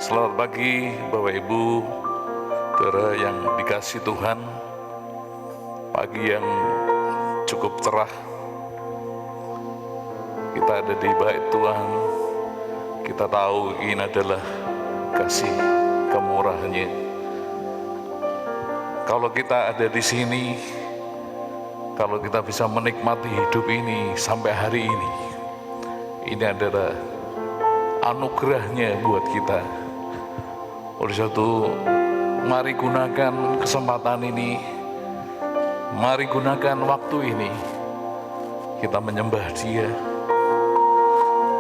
Selamat pagi Bapak Ibu, saudara yang dikasihi Tuhan. Pagi yang cukup cerah. Kita ada di bait Tuhan. Kita tahu ini adalah kasih kemurahan-Nya. Kalau kita ada di sini, kalau kita bisa menikmati hidup ini sampai hari ini adalah anugerah-Nya buat kita. Oleh satu, mari gunakan kesempatan ini, mari gunakan waktu ini, kita menyembah Dia,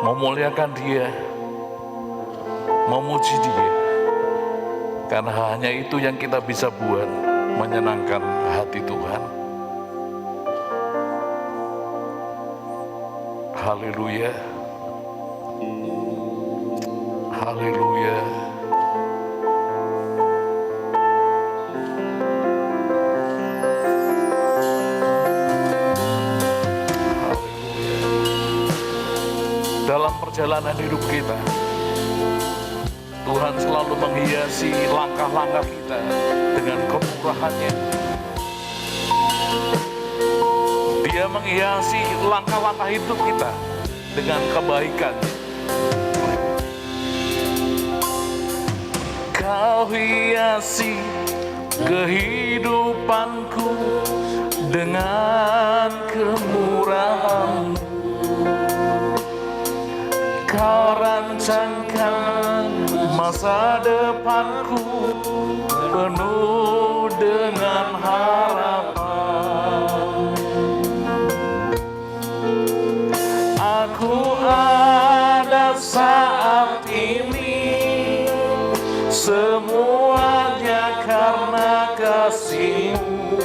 memuliakan Dia, memuji Dia, karena hanya itu yang kita bisa buat menyenangkan hati Tuhan. Haleluya, haleluya. Dalam perjalanan hidup kita, Tuhan selalu menghiasi langkah-langkah kita dengan kemurahan-Nya. Dia menghiasi langkah-langkah hidup kita dengan kebaikan-Nya. Kau hiasi kehidupanku dengan kemurahan-Mu. Kau rancangkan masa depanku penuh dengan harapan. Aku ada saat ini, semuanya karena kasih-Mu.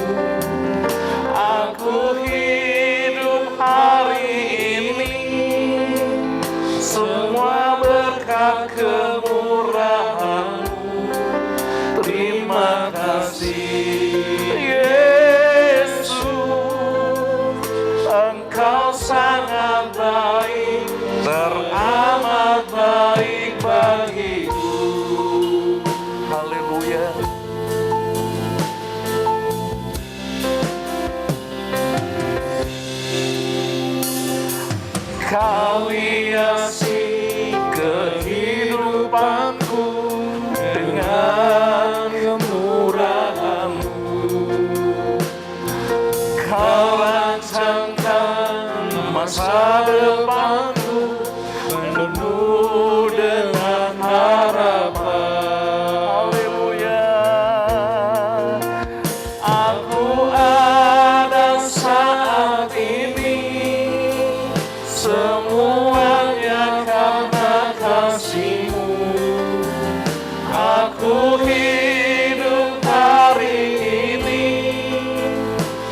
Aku hidup hari ini, semua berkat kemurahan-Mu. Terima kasih Yesus, Engkau sangat baik, teramat baik bagiku. Haleluya. Kau hiasi kehidupanku dengan kemurahan-Mu. Kau rancangkan masa depanku penuh dengan harapan. Haleluya. Aku ada saat ini, semuanya karena kasih-Mu. Aku hidup hari ini,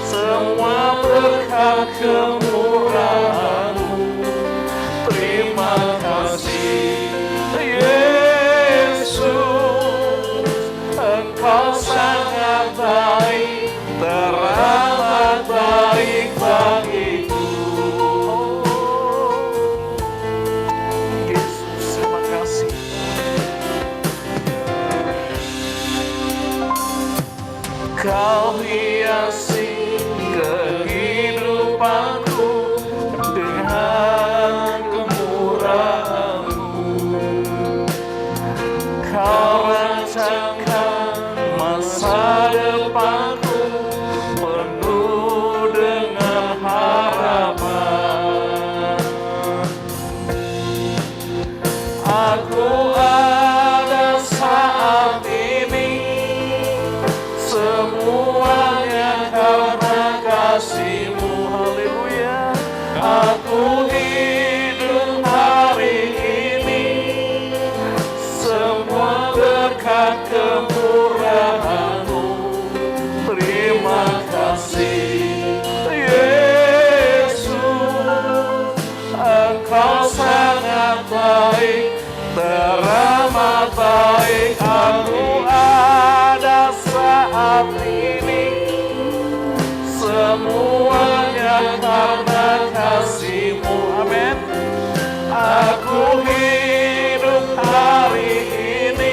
semua berkat kemurahan-Mu. Terima kasih Yesus, Engkau sangat baik, teramat baik bagiku. Kau hiasi kehidupanku dengan kemurahan-Mu. Kau rancangkan masa depanku penuh dengan harapan. Aku ada saat ini, semuanya karena kasih-Mu. Haleluya. Aku hidup hari ini, semua berkat kemurahan-Mu. Terima kasih Yesus, Engkau sangat baik, teramat baik. Aku ada saat ini, semuanya karena kasih-Mu. Amin. Aku hidup hari ini,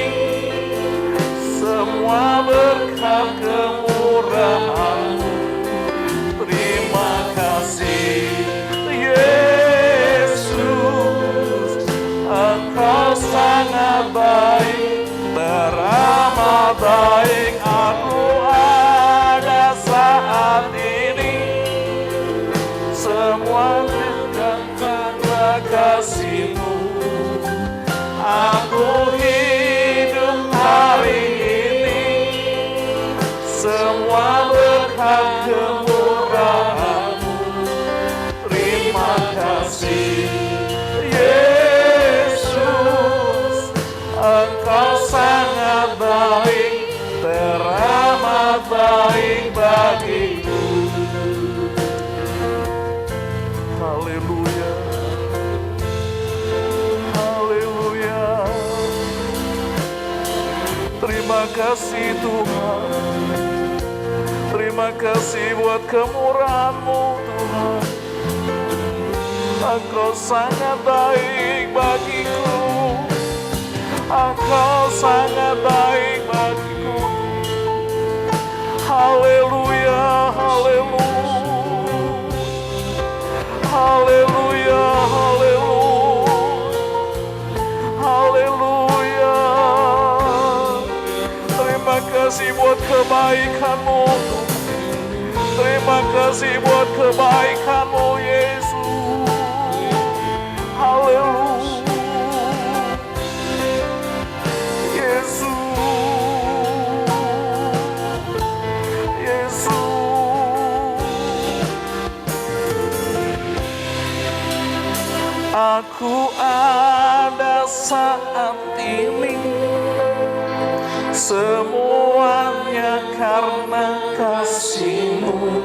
lanjutkan karena kasih-Mu. Aku hidup hari ini semua berkat kemurahan-Mu. Terima kasih Yesus, Engkau sangat baik, teramat baik bagiku. Haleluya, haleluya. Terima kasih Tuhan, terima kasih buat kemurahan-Mu Tuhan. Engkau sangat baik bagiku, Engkau sangat baik bagiku. Haleluya, haleluya, haleluya, haleluya, haleluya. Terima kasih buat kebaikan-Mu, terima kasih buat kebaikan-Mu Yesus. Haleluya, Yesus, Yesus. Aku ada saat ini, semuanya karena kasih-Mu.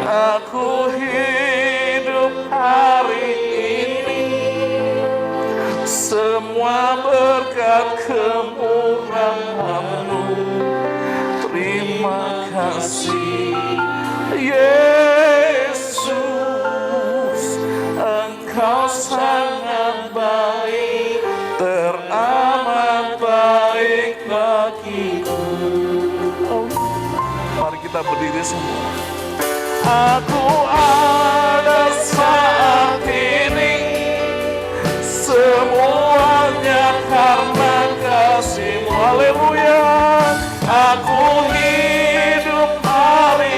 Aku hidup hari ini, semua berkat kemurahan-Mu. Terima kasih Yesus, Engkau sangat baik, teramat baik bagiku. Mari kita berdiri semua. Aku ada saat ini, semuanya karena kasih-Mu. Haleluya. Aku hidup hari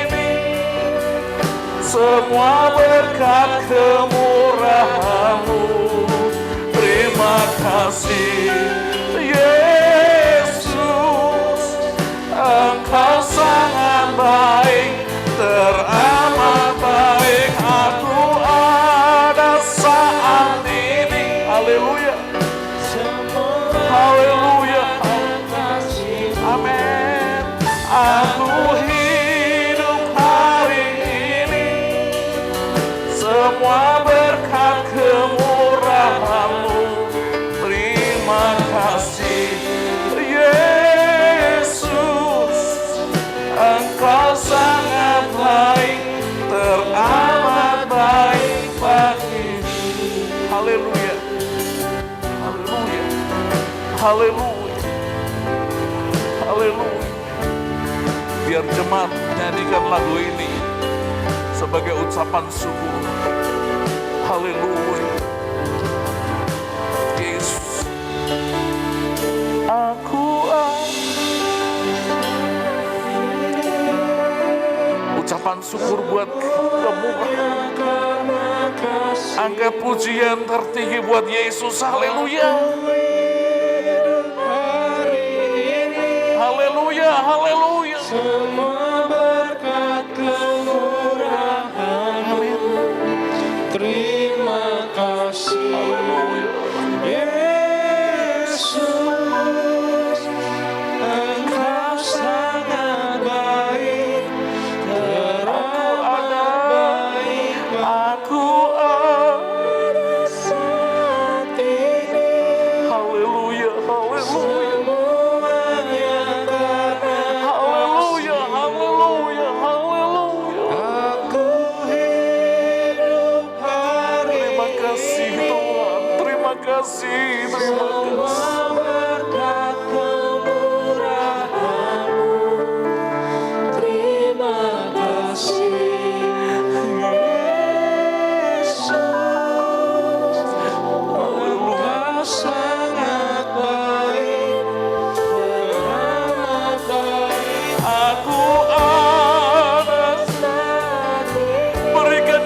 ini, semua berkat kemurahan-Mu. Terima kasih Yesus, Engkau sangat baik, teramat baik. Aku ada saat ini, haleluya, haleluya, amin. Aku hidup hari ini, semua berkat kemurahan-Mu. Terima kasih Yesus, Engkau sangat baik, teramat baik bagiku. Haleluya, haleluya, haleluya, haleluya. Biar jemaat nyanyikan lagu ini sebagai ucapan syukur. Haleluya, Yesus. Aku ucapan syukur buat kemurahan. Angkat pujian tertinggi buat Yesus. Haleluya, haleluya, haleluya. Semua berkat kemurahan-Mu. Terima kasih Yesus, Engkau sangat baik, teramat baik. Aku ada saat ini, haleluya, haleluya, semuanya karena haleluya, haleluya, haleluya. aku hidup hari Terima kasih Tuhan, terima kasih, terima kasih. berkat kemurahan-Mu. Terima kasih Yesus, Engkau sangat baik, teramat baik. Aku ada Saat ini berikan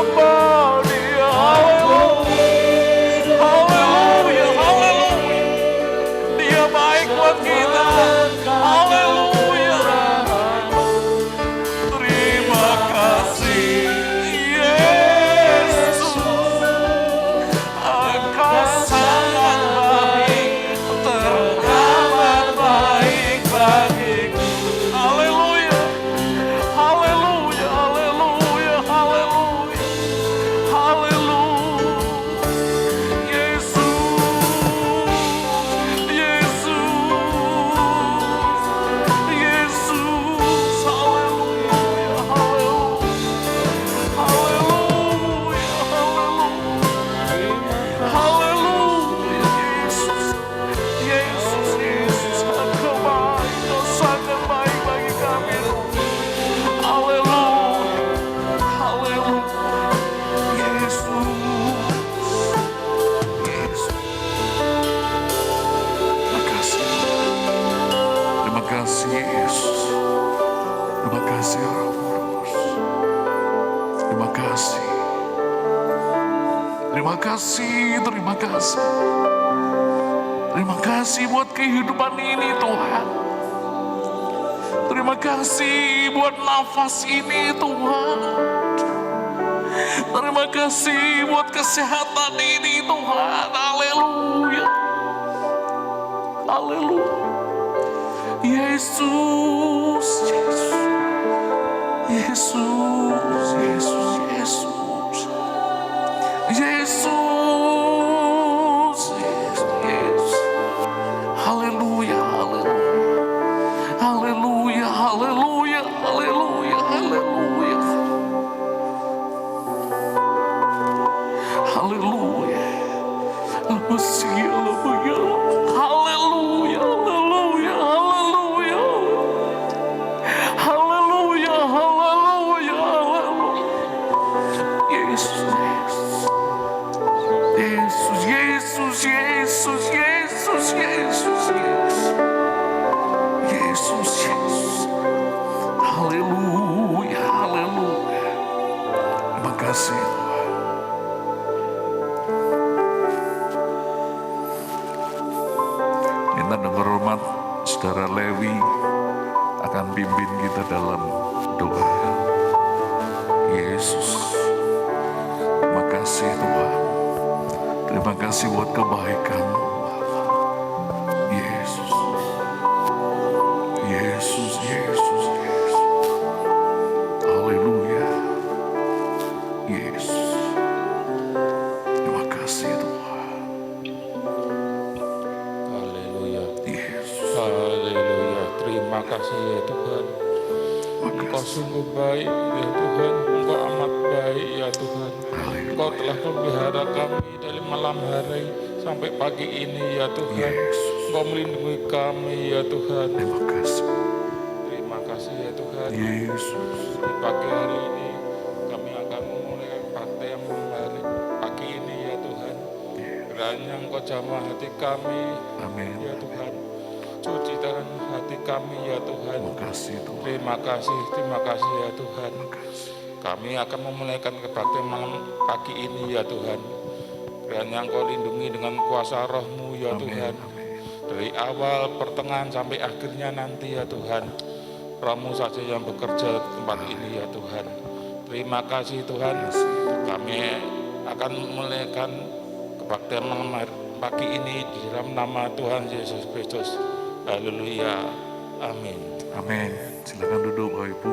menyembah Dia. Haleluya, haleluya, haleluya. Dia baik buat kita. Haleluya. Terima kasih Yesus. Engkau sangat baik, teramat baik bagiku. Haleluya, haleluya, haleluya, haleluya, haleluya. Yesus, Yesus, Yesus, haleluya, haleluya, haleluya, haleluya. Haleluya, Yesus, Yesus, Yesus, Engkau baik, Engkau sangat baik bagi kami. Haleluya, haleluya, Yesus, Yesus. Terima kasih Yesus, terima kasih Roh Kudus, terima kasih. Terima kasih, terima kasih. Terima kasih buat kehidupan ini Tuhan. Terima kasih buat nafas ini Tuhan. Terima kasih buat kesehatan ini Tuhan. Haleluya. Haleluya. Yesus, Yesus. Yesus, Yesus, Yesus. Yesus, Yesus, haleluya, haleluya, haleluya, haleluya, haleluya, haleluya, haleluya, haleluya, haleluya, haleluya, haleluya, haleluya, haleluya, Yesus. Yesus, Yesus, Yesus, Yesus, Yesus, Yesus, Yesus, Yesus, haleluya, haleluya. Terima kasih Tuhan. Minta dengan hormat Saudara Lewi akan pimpin kita dalam doa. Yesus, terima kasih Tuhan. Terima kasih buat kebaikan-Mu, Bapa. Yesus, Yesus, Yesus, Yesus. Haleluya. Yesus. Terima kasih Tuhan. Haleluya. Yesus. Haleluya. Terima kasih ya Tuhan. Engkau sungguh baik ya Tuhan. Engkau amat baik ya Tuhan. Engkau telah memelihara kami dari malam hari sampai pagi ini ya Tuhan. Yesus. Engkau melindungi kami ya Tuhan. Terima kasih. Terima kasih ya Tuhan. Yesus. Di pagi hari ini kami akan memulai bakti yang hari pagi ini ya Tuhan. Kiranya Engkau jamah hati kami Amin. ya Tuhan. Cuci tangan hati kami ya Tuhan. Terima kasih Tuhan. Terima kasih ya Tuhan. Terima kasih. Kami akan memulaikan kebaktian malam pagi ini ya Tuhan. Kiranya Engkau lindungi dengan kuasa Roh-Mu ya Amin. Tuhan. Amin. Dari awal, pertengahan sampai akhirnya nanti ya Tuhan. Roh-Mu saja yang bekerja di tempat ini ya Tuhan. Terima kasih Tuhan. Kami akan memulaikan kebaktian malam pagi ini di dalam nama Tuhan Yesus Kristus. Haleluya. Amin. Amin. Silakan duduk Bapak Ibu.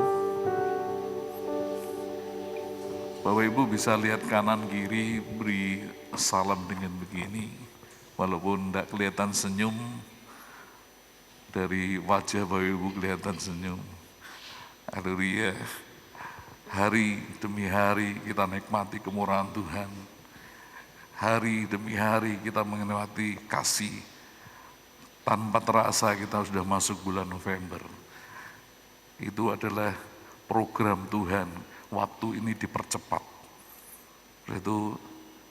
Bapak Ibu bisa lihat kanan kiri, beri salam dengan begini. Walaupun tidak kelihatan senyum, dari wajah Bapak Ibu kelihatan senyum. Haleluya. Hari demi hari kita nikmati kemurahan Tuhan. Hari demi hari kita menikmati kasih. Tanpa terasa kita sudah masuk bulan November. Itu adalah program Tuhan. Waktu ini dipercepat. Itu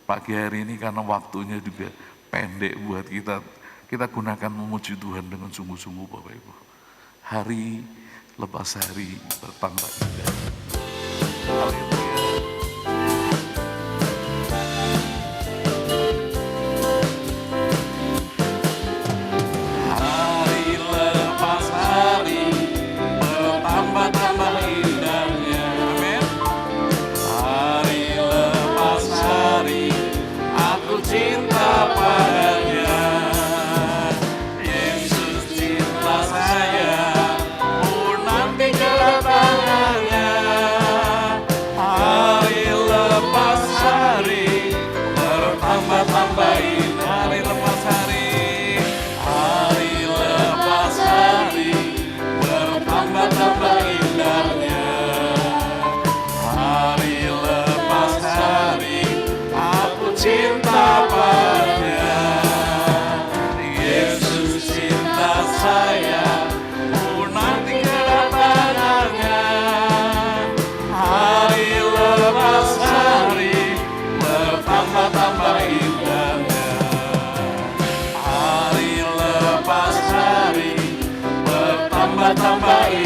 pagi hari ini karena waktunya juga pendek buat kita. Kita gunakan memuji Tuhan dengan sungguh-sungguh Bapak Ibu. Hari lepas hari bertambah indah. Haleluya.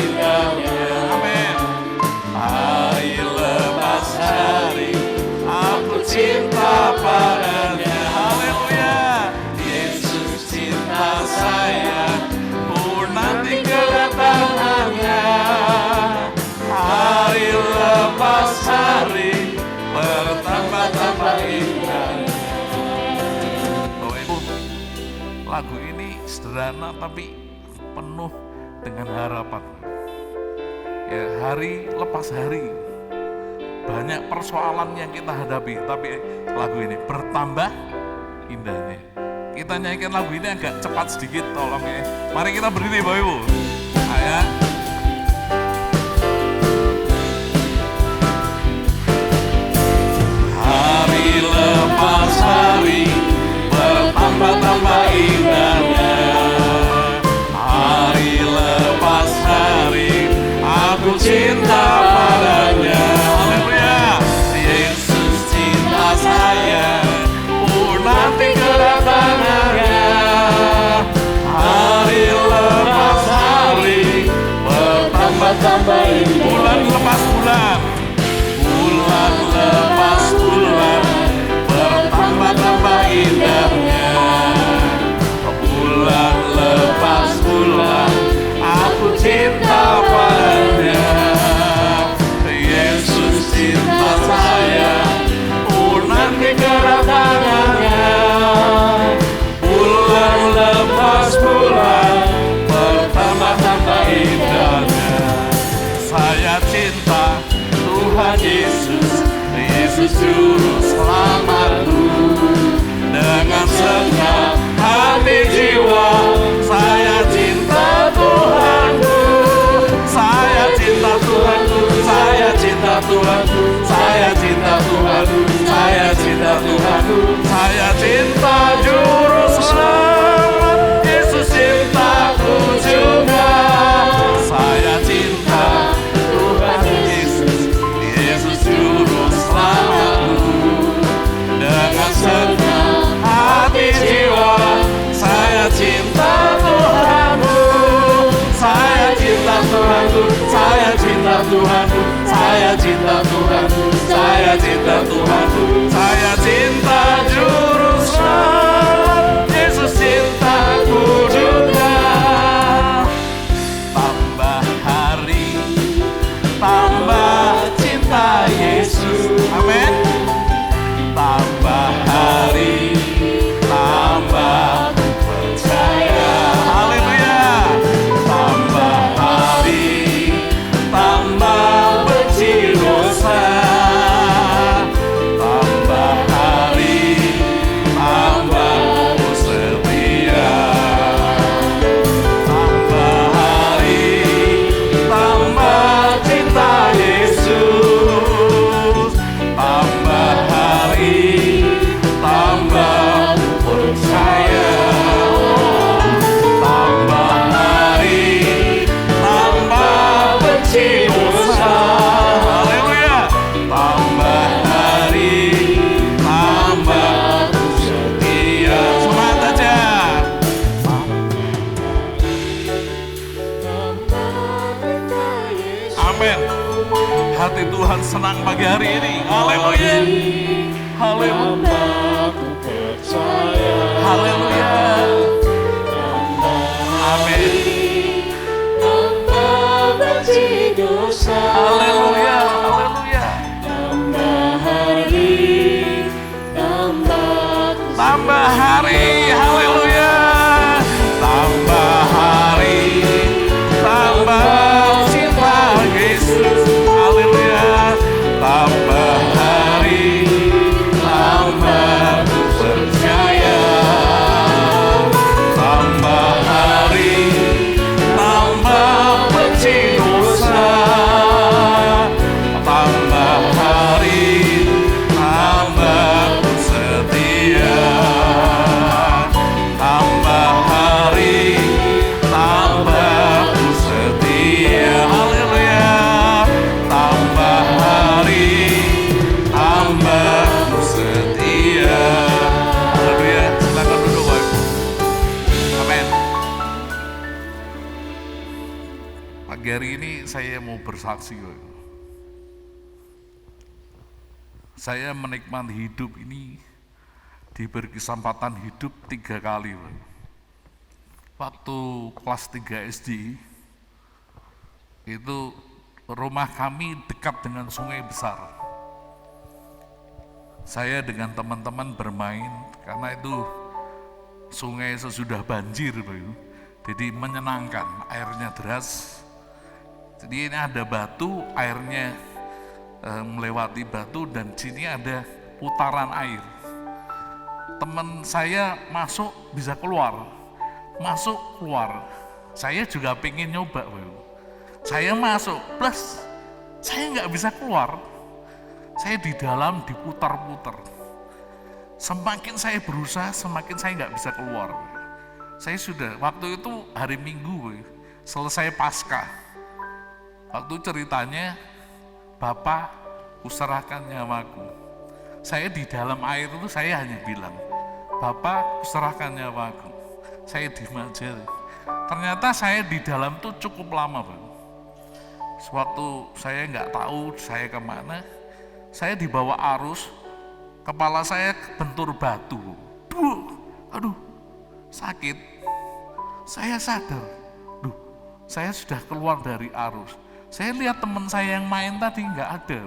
indahnya. Amin. Hari lepas hari aku cinta padanya. Haleluya. Yesus cinta saya, nanti kedatangannya. Hari lepas hari bertambah-tambah indahnya. Lagu ini sederhana tapi penuh dengan harapan. Ya, hari lepas hari banyak persoalan yang kita hadapi, tapi lagu ini bertambah indahnya. Kita nyanyikan lagu ini agak cepat sedikit, tolong ya. Mari kita berdiri Bapak Ibu. Ayo. Hari lepas hari bertambah-tambah indahnya. Hari lepas hari aku cinta padanya. Haleluya. Yesus cinta saya, nanti kedatangannya. Hari lepas hari bertambah-tambah indah. Bulan lepas bulan, bulan lepas bulan bertambah-tambah indahnya. Bulan lepas bulan aku cinta padanya. Yesus cinta saya, nanti kedatangannya. Bulan lepas bulan bertambah-tambah indahnya. Saya cinta Tuhan Yesus, Yesus juru selamatku. Dengan segenap hati jiwa saya cinta Tuhanku. Saya cinta Tuhanku, saya cinta Tuhanku, saya cinta Tuhanku, saya cinta Tuhanku, saya cinta juru selamat. Yesus cintaku juga. Saya cinta Tuhan Yesus, Yesus juru selamatku. Dengan segenap hati jiwa saya cinta Tuhanku. Saya cinta Tuhanku, saya cinta Tuhanku, saya cinta Tuhanku, saya cinta Tuhanku, saya cinta juru selamat. Yesus cintaku juga. Tambah hari, tambah cinta Yesus. Amin. Tambah hari, tambah percaya. Haleluya. Tambah hari, tambah benci dosa. Tambah hari, tambah setia. Tambah hari, tambah cinta Yesus. Tambah hari, tambah percaya. Tambah hari, tambah benci dosa. Haleluya. Tambah hari, tambah setia. Semangat aja. Amin. Hati Tuhan senang pagi hari ini. Haleluya. Haleluya. Haleluya. Amin. Haleluya. Haleluya. Tambah hari. Haleluya. Tambah hari, tambah cinta Yesus. Haleluya. Tambah hari, tambah percaya. Tambah hari, tambah benci dosa. ini saya mau bersaksi. Saya menikmati hidup ini, diberi kesempatan hidup 3 kali. Waktu kelas 3 SD, itu rumah kami dekat dengan sungai besar. Saya dengan teman-teman bermain, karena itu sungai sesudah banjir, jadi menyenangkan, airnya deras. Jadi ini ada batu, airnya melewati batu, dan sini ada putaran air. Teman saya masuk bisa keluar, masuk keluar. Saya juga pengen nyoba, saya masuk, plus saya nggak bisa keluar. Saya di dalam diputar-putar. Semakin saya berusaha, semakin saya nggak bisa keluar. Saya sudah, waktu itu hari Minggu, selesai Paskah. Waktu ceritanya, Bapak, kuserahkan nyawaku. Saya di dalam air itu saya hanya bilang, Bapak, kuserahkan nyawaku. Saya diem aja. Ternyata saya di dalam tuh cukup lama, Bang. Sewaktu saya nggak tahu saya kemana, saya dibawa arus, kepala saya bentur batu. Aduh, sakit. Saya sadar, saya sudah keluar dari arus. Saya lihat teman saya yang main tadi nggak ada.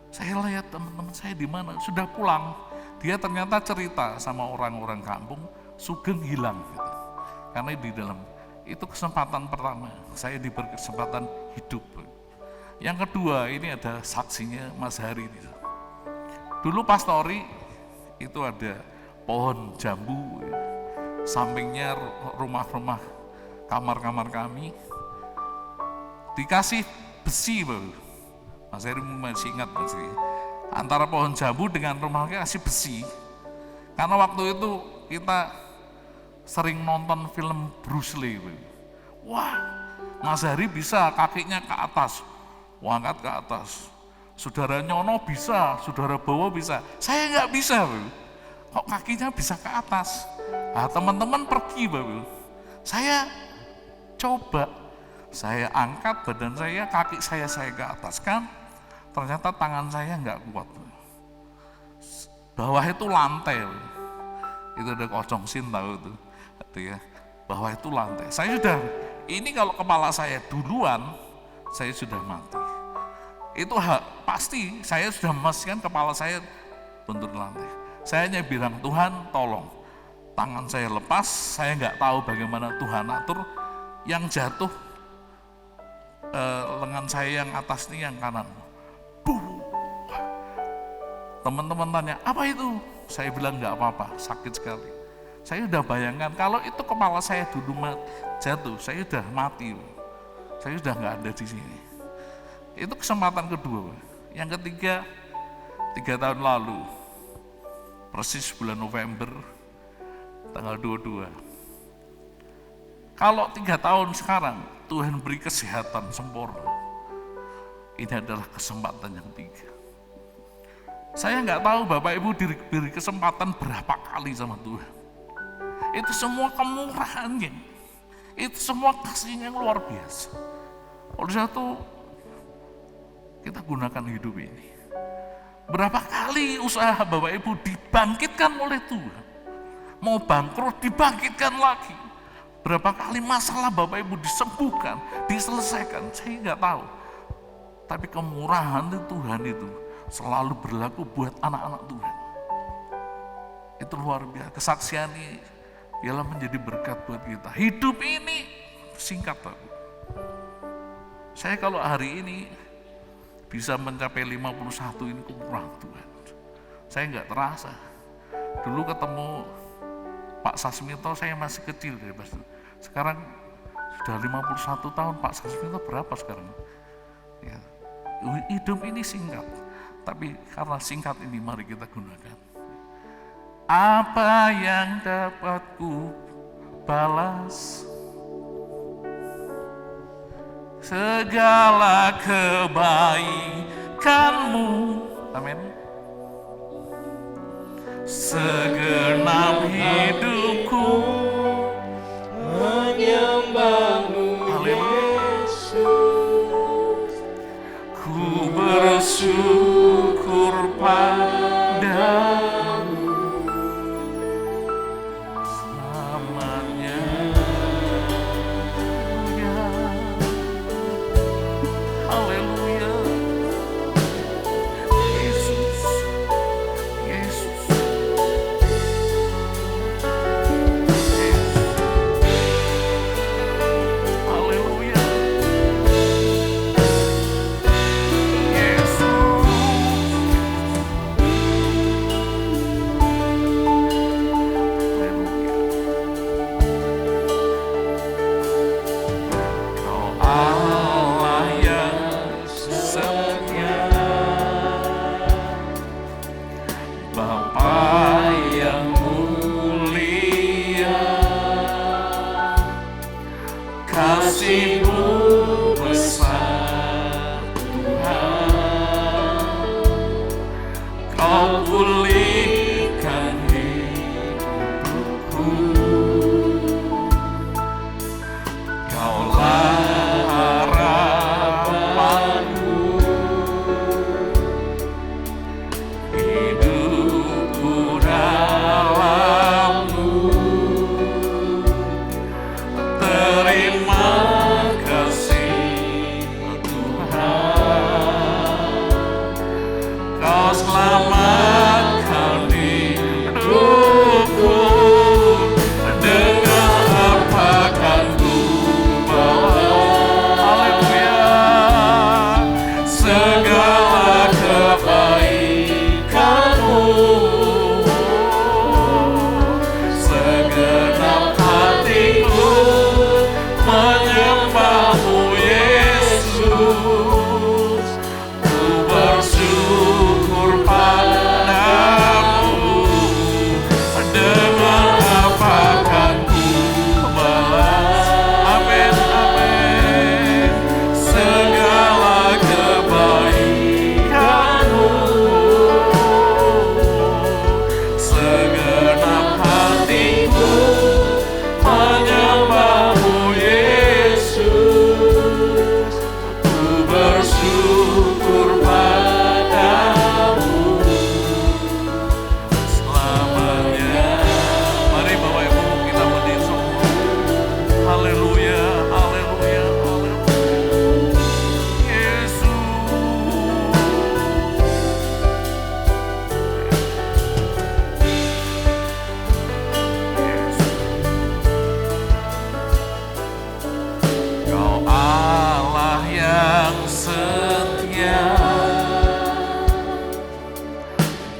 Saya lihat teman-teman saya di mana, sudah pulang. Dia ternyata cerita sama orang-orang kampung, Sugeng hilang. Gitu. Karena di dalam itu kesempatan pertama, saya diberi kesempatan hidup. Yang kedua, ini ada saksinya Mas Hari. Dulu pastori itu ada pohon jambu, sampingnya rumah-rumah, kamar-kamar kami, dikasih besi, Mas Heri masih ingat masih. Antara pohon jambu dengan rumahnya kasih besi. Karena waktu itu kita sering nonton film Bruce Lee. Wah, Mas Heri bisa kakinya ke atas, angkat ke atas. Saudara Nyono bisa, saudara Bowo bisa. Saya nggak bisa, kok kakinya bisa ke atas. Nah, teman-teman pergi, saya coba. Saya angkat badan saya, kaki saya ke atas kan, ternyata tangan saya nggak kuat. Bawah itu lantai, itu ada Kocong Sin tahu itu ya. Bawah itu lantai. Saya sudah, ini kalau kepala saya duluan, saya sudah mati. Itu pasti saya sudah memastikan kepala saya bentur lantai. Saya hanya bilang, Tuhan tolong, tangan saya lepas, saya nggak tahu bagaimana Tuhan atur, yang jatuh lengan saya yang atas ini yang kanan. Teman-teman tanya, apa itu? Saya bilang nggak apa-apa, sakit sekali. Saya sudah bayangkan kalau itu kepala saya dulu jatuh, saya sudah mati. Saya sudah nggak ada di sini. Itu kesempatan kedua. Yang ketiga, 3 tahun lalu, persis bulan November, tanggal 22. Kalau 3 tahun sekarang, Tuhan beri kesehatan sempurna. Ini adalah kesempatan yang 3. Saya nggak tahu Bapak Ibu diberi kesempatan berapa kali sama Tuhan. Itu semua kemurahannya, itu semua kasihnya yang luar biasa. Oleh satu, kita gunakan hidup ini. Berapa kali usaha Bapak Ibu dibangkitkan oleh Tuhan. Mau bangkrut dibangkitkan lagi. Berapa kali masalah Bapak Ibu disembuhkan, diselesaikan, saya nggak tahu. Tapi kemurahan Tuhan itu selalu berlaku buat anak-anak Tuhan. Itu luar biasa. Kesaksian ini ialah menjadi berkat buat kita. Hidup ini singkat, Bapak. Saya kalau hari ini bisa mencapai 51, ini kemurahan Tuhan. Saya nggak terasa. Dulu ketemu Pak Sasmito saya masih kecil, sekarang sudah 51 tahun. Pak Sasmito berapa sekarang? Ya. Hidup ini singkat, tapi karena singkat ini mari kita gunakan. Apa yang dapat ku balas segala kebaikanmu, amin. Segenap hidupku menyembahmu, Yesus. bersyukur padamu selamanya. Haleluya. Yesus, Yesus, haleluya. Kasih-Mu besar Tuhan, Kau pulihkan hidupku, Kaulah harapanku, hidupku dalam-Mu. Terima kasih Tuhan, Kau selamatkan hidupku. Dengan apa kan ku balas, haleluya, segala kebaikan-Mu. Segenap hatiku menyembah-Mu Yesus, ku bersyukur padamu. Dengan apa kan ku balas, amin, amin, segala kebaikan-Mu. Segenap hatiku menyembah-Mu Yesus, ku bersyukur padamu selamanya. Mari Bapak Ibu kita berdiri semua. Haleluya, haleluya, haleluya. Yesus, Kau Allah yang setia,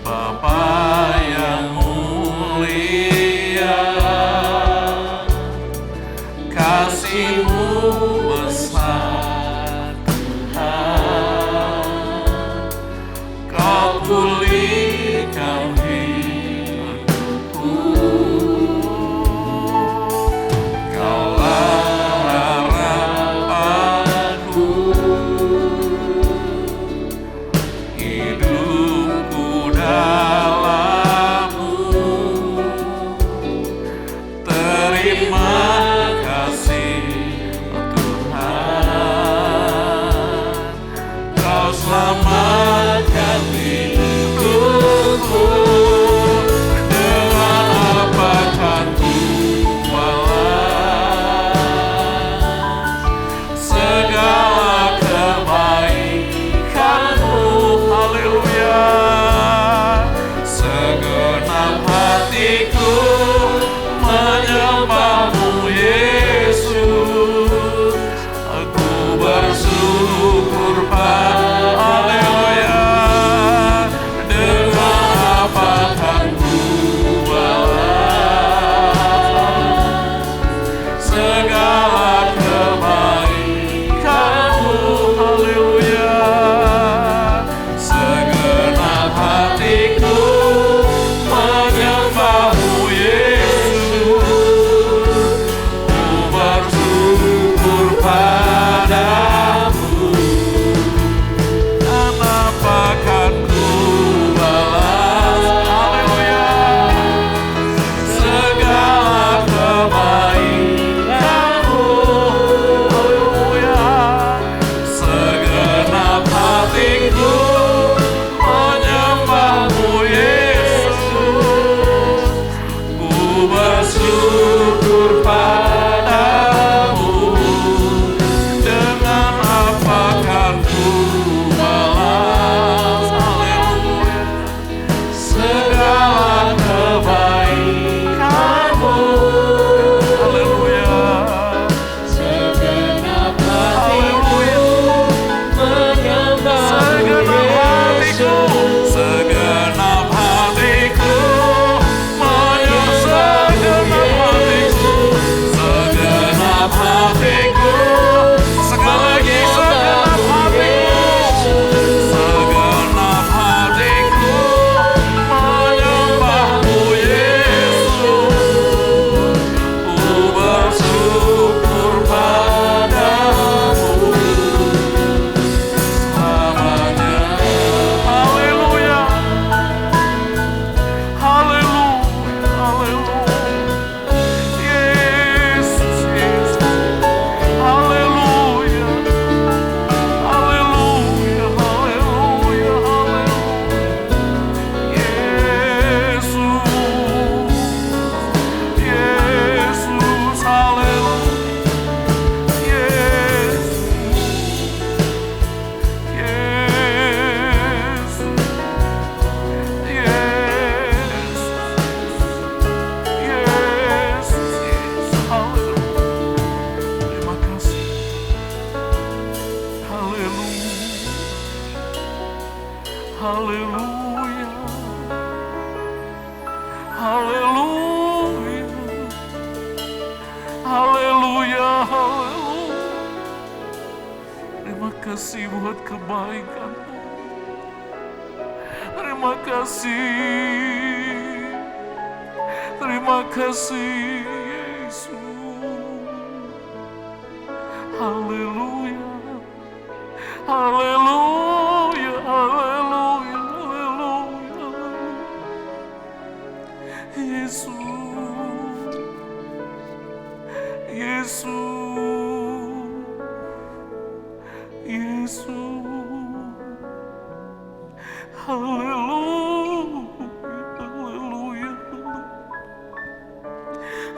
Bapa yang mulia, kasih-Mu besar Tuhan, Kau pulihkan hidupku, Kaulah harapanku, hidupku dalam-Mu. Terima kasih Tuhan, Kau selamatkan hidupku. Dengan apa kan ku balas, segala kebaikan-Mu, haleluya. Segenap hatiku menyembah-Mu Yesus, aku bersyukur padamu. Haleluya, haleluya, haleluya, haleluya. Terima kasih buat kebaikan-Mu. Terima kasih. Terima kasih Yesus. Haleluya, haleluya, haleluya, haleluya. Yesus, Yesus, Yesus. Haleluya, haleluya,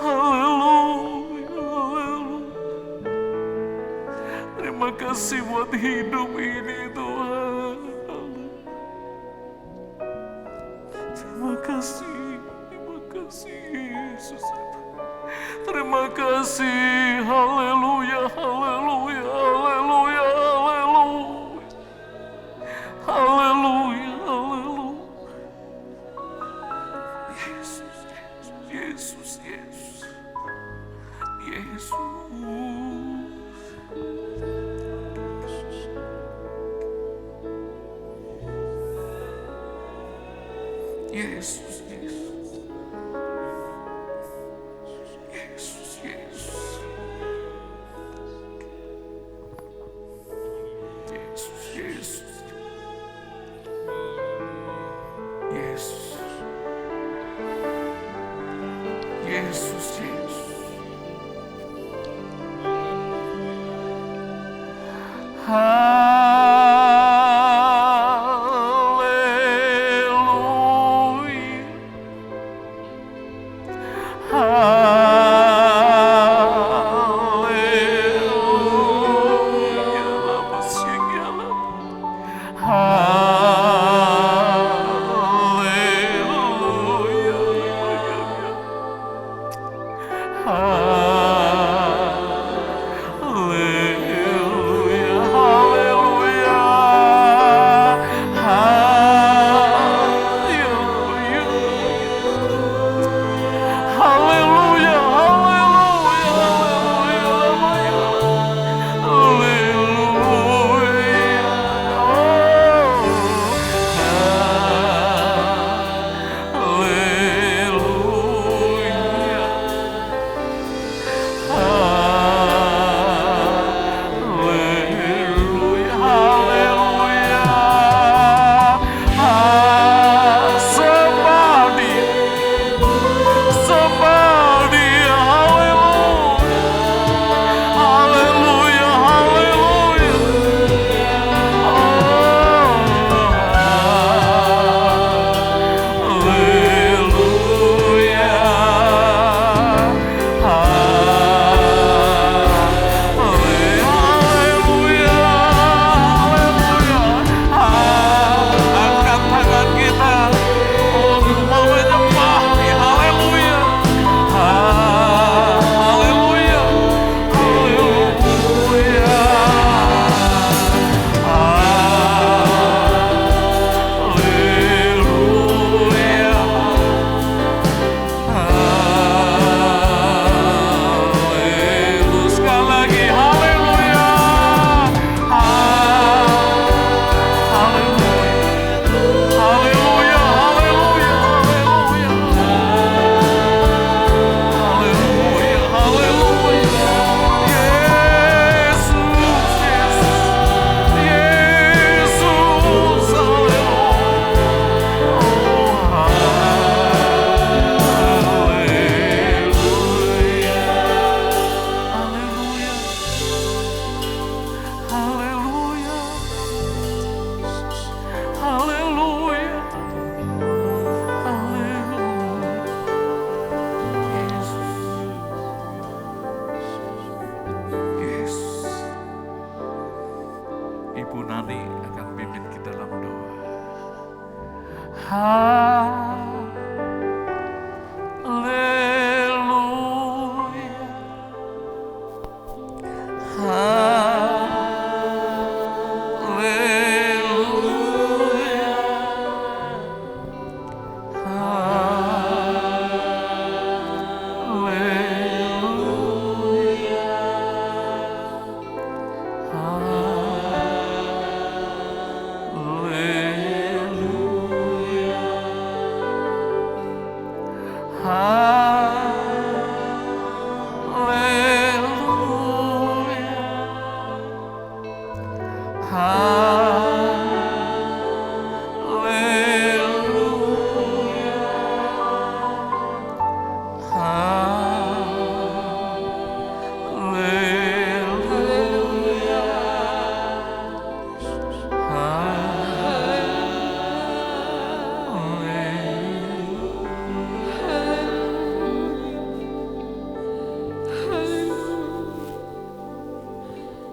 haleluya, haleluya. Terima kasih buat hidup ini Tuhan. Terima kasih Yesus. Terima kasih, haleluya, haleluya, haleluya, haleluya, haleluya, haleluya. Yesus, Yesus, Yesus, Yesus. Yesus, Yesus, Yesus, Yesus, Yesus, Yesus, Yesus, Yesus. Haleluya.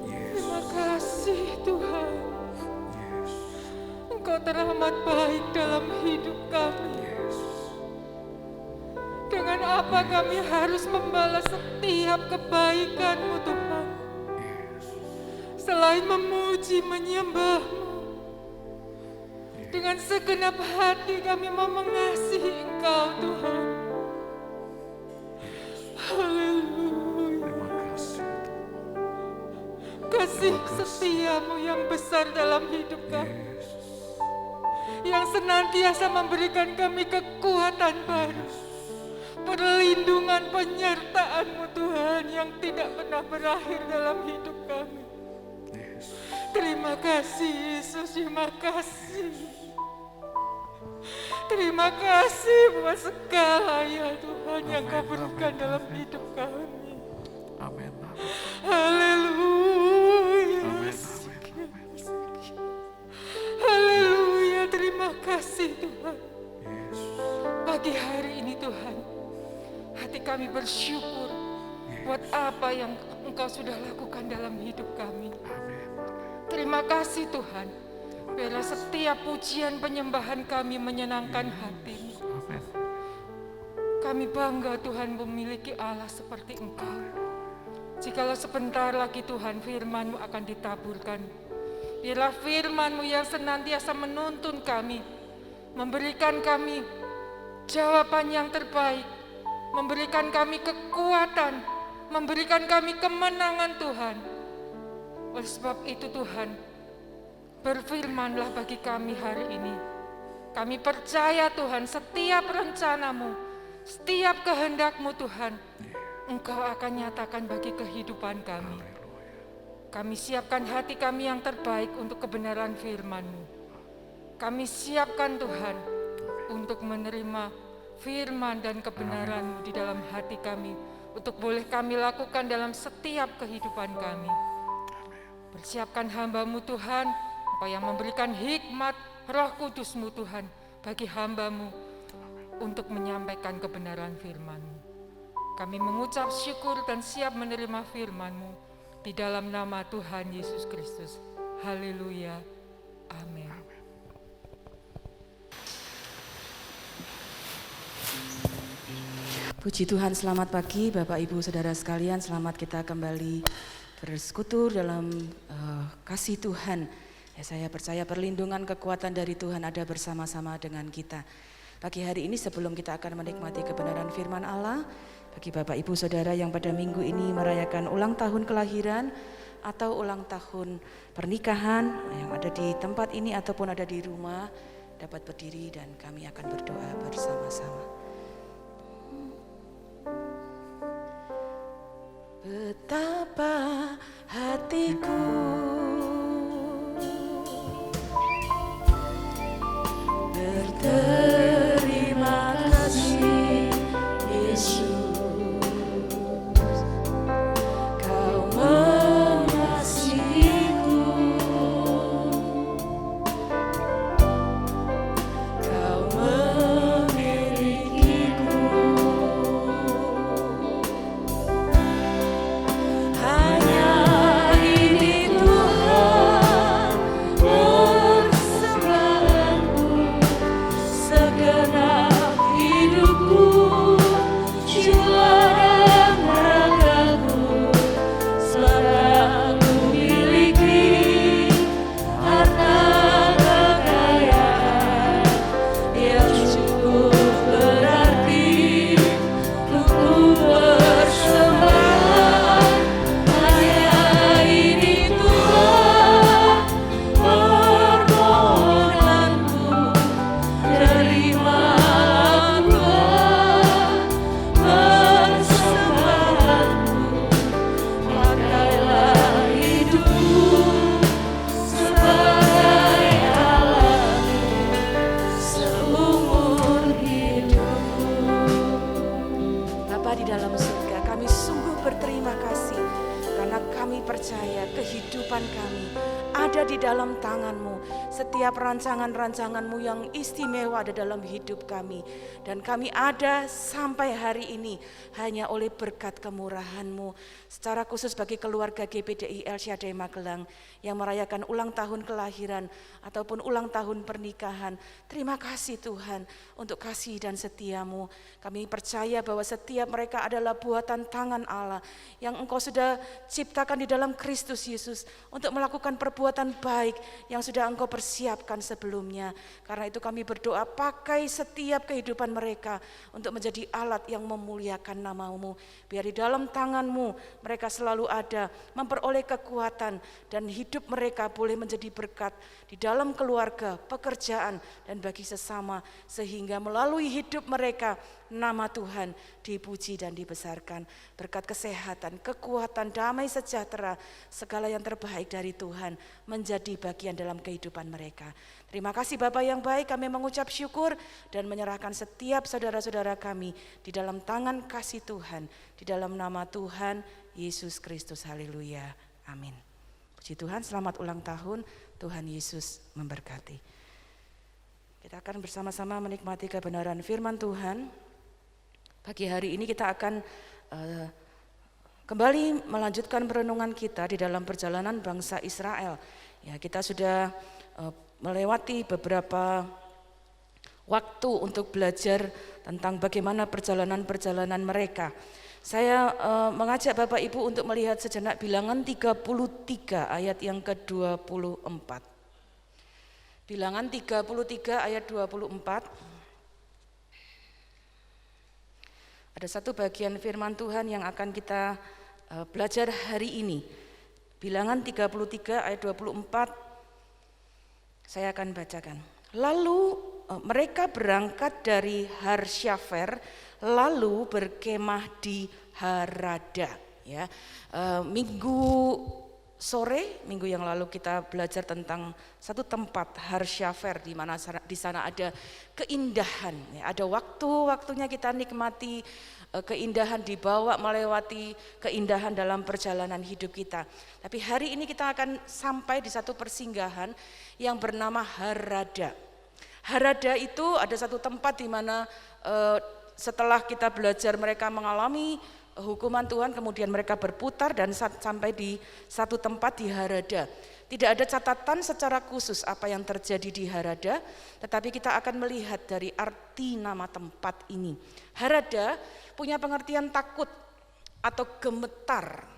Terima kasih Tuhan. Engkau teramat baik dalam hidup kami. Dengan apa kami harus membalas setiap kebaikan-Mu Tuhan? Selain memuji menyembah-Mu, dengan segenap hati kami mau mengasihi Engkau Tuhan. Haleluya. Terima kasih. Kasih setia-Mu yang besar dalam hidup kami, yang senantiasa memberikan kami kekuatan baru, perlindungan penyertaan-Mu Tuhan yang tidak pernah berakhir dalam hidup kami. Terima kasih Yesus, terima kasih. Terima kasih buat segala ya Tuhan yang Kau berikan dalam hidup kami. Amin. Haleluya. Amin. Haleluya, terima kasih Tuhan. Pagi hari ini Tuhan, hati kami bersyukur buat apa yang Engkau sudah lakukan dalam hidup kami. Terima kasih Tuhan, biarlah setiap pujian penyembahan kami menyenangkan hati-Mu. Kami bangga Tuhan memiliki Allah seperti Engkau. Jikalau sebentar lagi Tuhan firman-Mu akan ditaburkan, biarlah firman-Mu yang senantiasa menuntun kami, memberikan kami jawaban yang terbaik, memberikan kami kekuatan, memberikan kami kemenangan Tuhan. Oleh sebab itu Tuhan, berfirman-Lah bagi kami hari ini. Kami percaya Tuhan, setiap rencana-Mu, setiap kehendak-Mu Tuhan, Engkau akan nyatakan bagi kehidupan kami. Kami siapkan hati kami yang terbaik untuk kebenaran firman-Mu. Kami siapkan Tuhan untuk menerima firman dan kebenaran-Mu di dalam hati kami, untuk boleh kami lakukan dalam setiap kehidupan kami. Persiapkan hamba-Mu Tuhan, Engkau yang memberikan hikmat Roh Kudus-Mu Tuhan bagi hamba-Mu untuk menyampaikan kebenaran firman-Mu. Kami mengucap syukur dan siap menerima firman-Mu di dalam nama Tuhan Yesus Kristus. Haleluya. Amin. Puji Tuhan, selamat pagi Bapak Ibu Saudara sekalian, selamat kita kembali bersekutu dalam kasih Tuhan. Ya, saya percaya perlindungan kekuatan dari Tuhan ada bersama-sama dengan kita. Pagi hari ini sebelum kita akan menikmati kebenaran firman Allah, bagi Bapak Ibu Saudara yang pada minggu ini merayakan ulang tahun kelahiran atau ulang tahun pernikahan yang ada di tempat ini ataupun ada di rumah, dapat berdiri dan kami akan berdoa bersama-sama. Betapa hatiku berterima kasih Yesus, Kau mengasihiku, Kau memilikiku. Hanya ini Tuhan tangan-Mu, setiap rancangan-rancangan-Mu yang istimewa ada dalam hidup kami. Dan kami ada sampai hari ini hanya oleh berkat kemurahan-Mu. Secara khusus bagi keluarga GPDI El Shaddai Magelang yang merayakan ulang tahun kelahiran ataupun ulang tahun pernikahan. Terima kasih Tuhan untuk kasih dan setia-Mu. Kami percaya bahwa setiap mereka adalah buatan tangan Allah yang Engkau sudah ciptakan di dalam Kristus Yesus untuk melakukan perbuatan baik yang sudah Engkau persiapkan sebelumnya. Karena itu kami berdoa, pakai setiap kehidupan mereka untuk menjadi alat yang memuliakan nama-Mu. Biar di dalam tangan-Mu mereka selalu ada, memperoleh kekuatan, dan hidup mereka boleh menjadi berkat di dalam keluarga, pekerjaan, dan bagi sesama, sehingga melalui hidup mereka nama Tuhan dipuji dan dibesarkan. Berkat kesehatan, kekuatan, damai sejahtera, segala yang terbaik dari Tuhan menjadi bagian dalam kehidupan mereka. Terima kasih Bapa yang baik, kami mengucap syukur dan menyerahkan setiap saudara-saudara kami di dalam tangan kasih Tuhan, di dalam nama Tuhan Yesus Kristus. Haleluya. Amin. Puji Tuhan, selamat ulang tahun. Tuhan Yesus memberkati. Kita akan bersama-sama menikmati kebenaran firman Tuhan. Pagi hari ini kita akan kembali melanjutkan perenungan kita di dalam perjalanan bangsa Israel. Ya, kita sudah melewati beberapa waktu untuk belajar tentang bagaimana perjalanan-perjalanan mereka. Saya mengajak Bapak Ibu untuk melihat sejenak Bilangan 33 ayat yang ke-24. Bilangan 33 ayat 24. Ada satu bagian firman Tuhan yang akan kita belajar hari ini. Bilangan 33 ayat 24, saya akan bacakan. Lalu mereka berangkat dari Harsyafer, lalu berkemah di Harada. Ya, minggu sore, minggu yang lalu kita belajar tentang satu tempat Harsyafer di mana di sana ada keindahan, ya, ada waktunya kita nikmati keindahan, dibawa melewati keindahan dalam perjalanan hidup kita. Tapi hari ini kita akan sampai di satu persinggahan yang bernama Harada. Harada itu ada satu tempat di mana setelah kita belajar mereka mengalami hukuman Tuhan, kemudian mereka berputar dan sampai di satu tempat di Harada. Tidak ada catatan secara khusus apa yang terjadi di Harada, tetapi kita akan melihat dari arti nama tempat ini. Harada punya pengertian takut atau gemetar.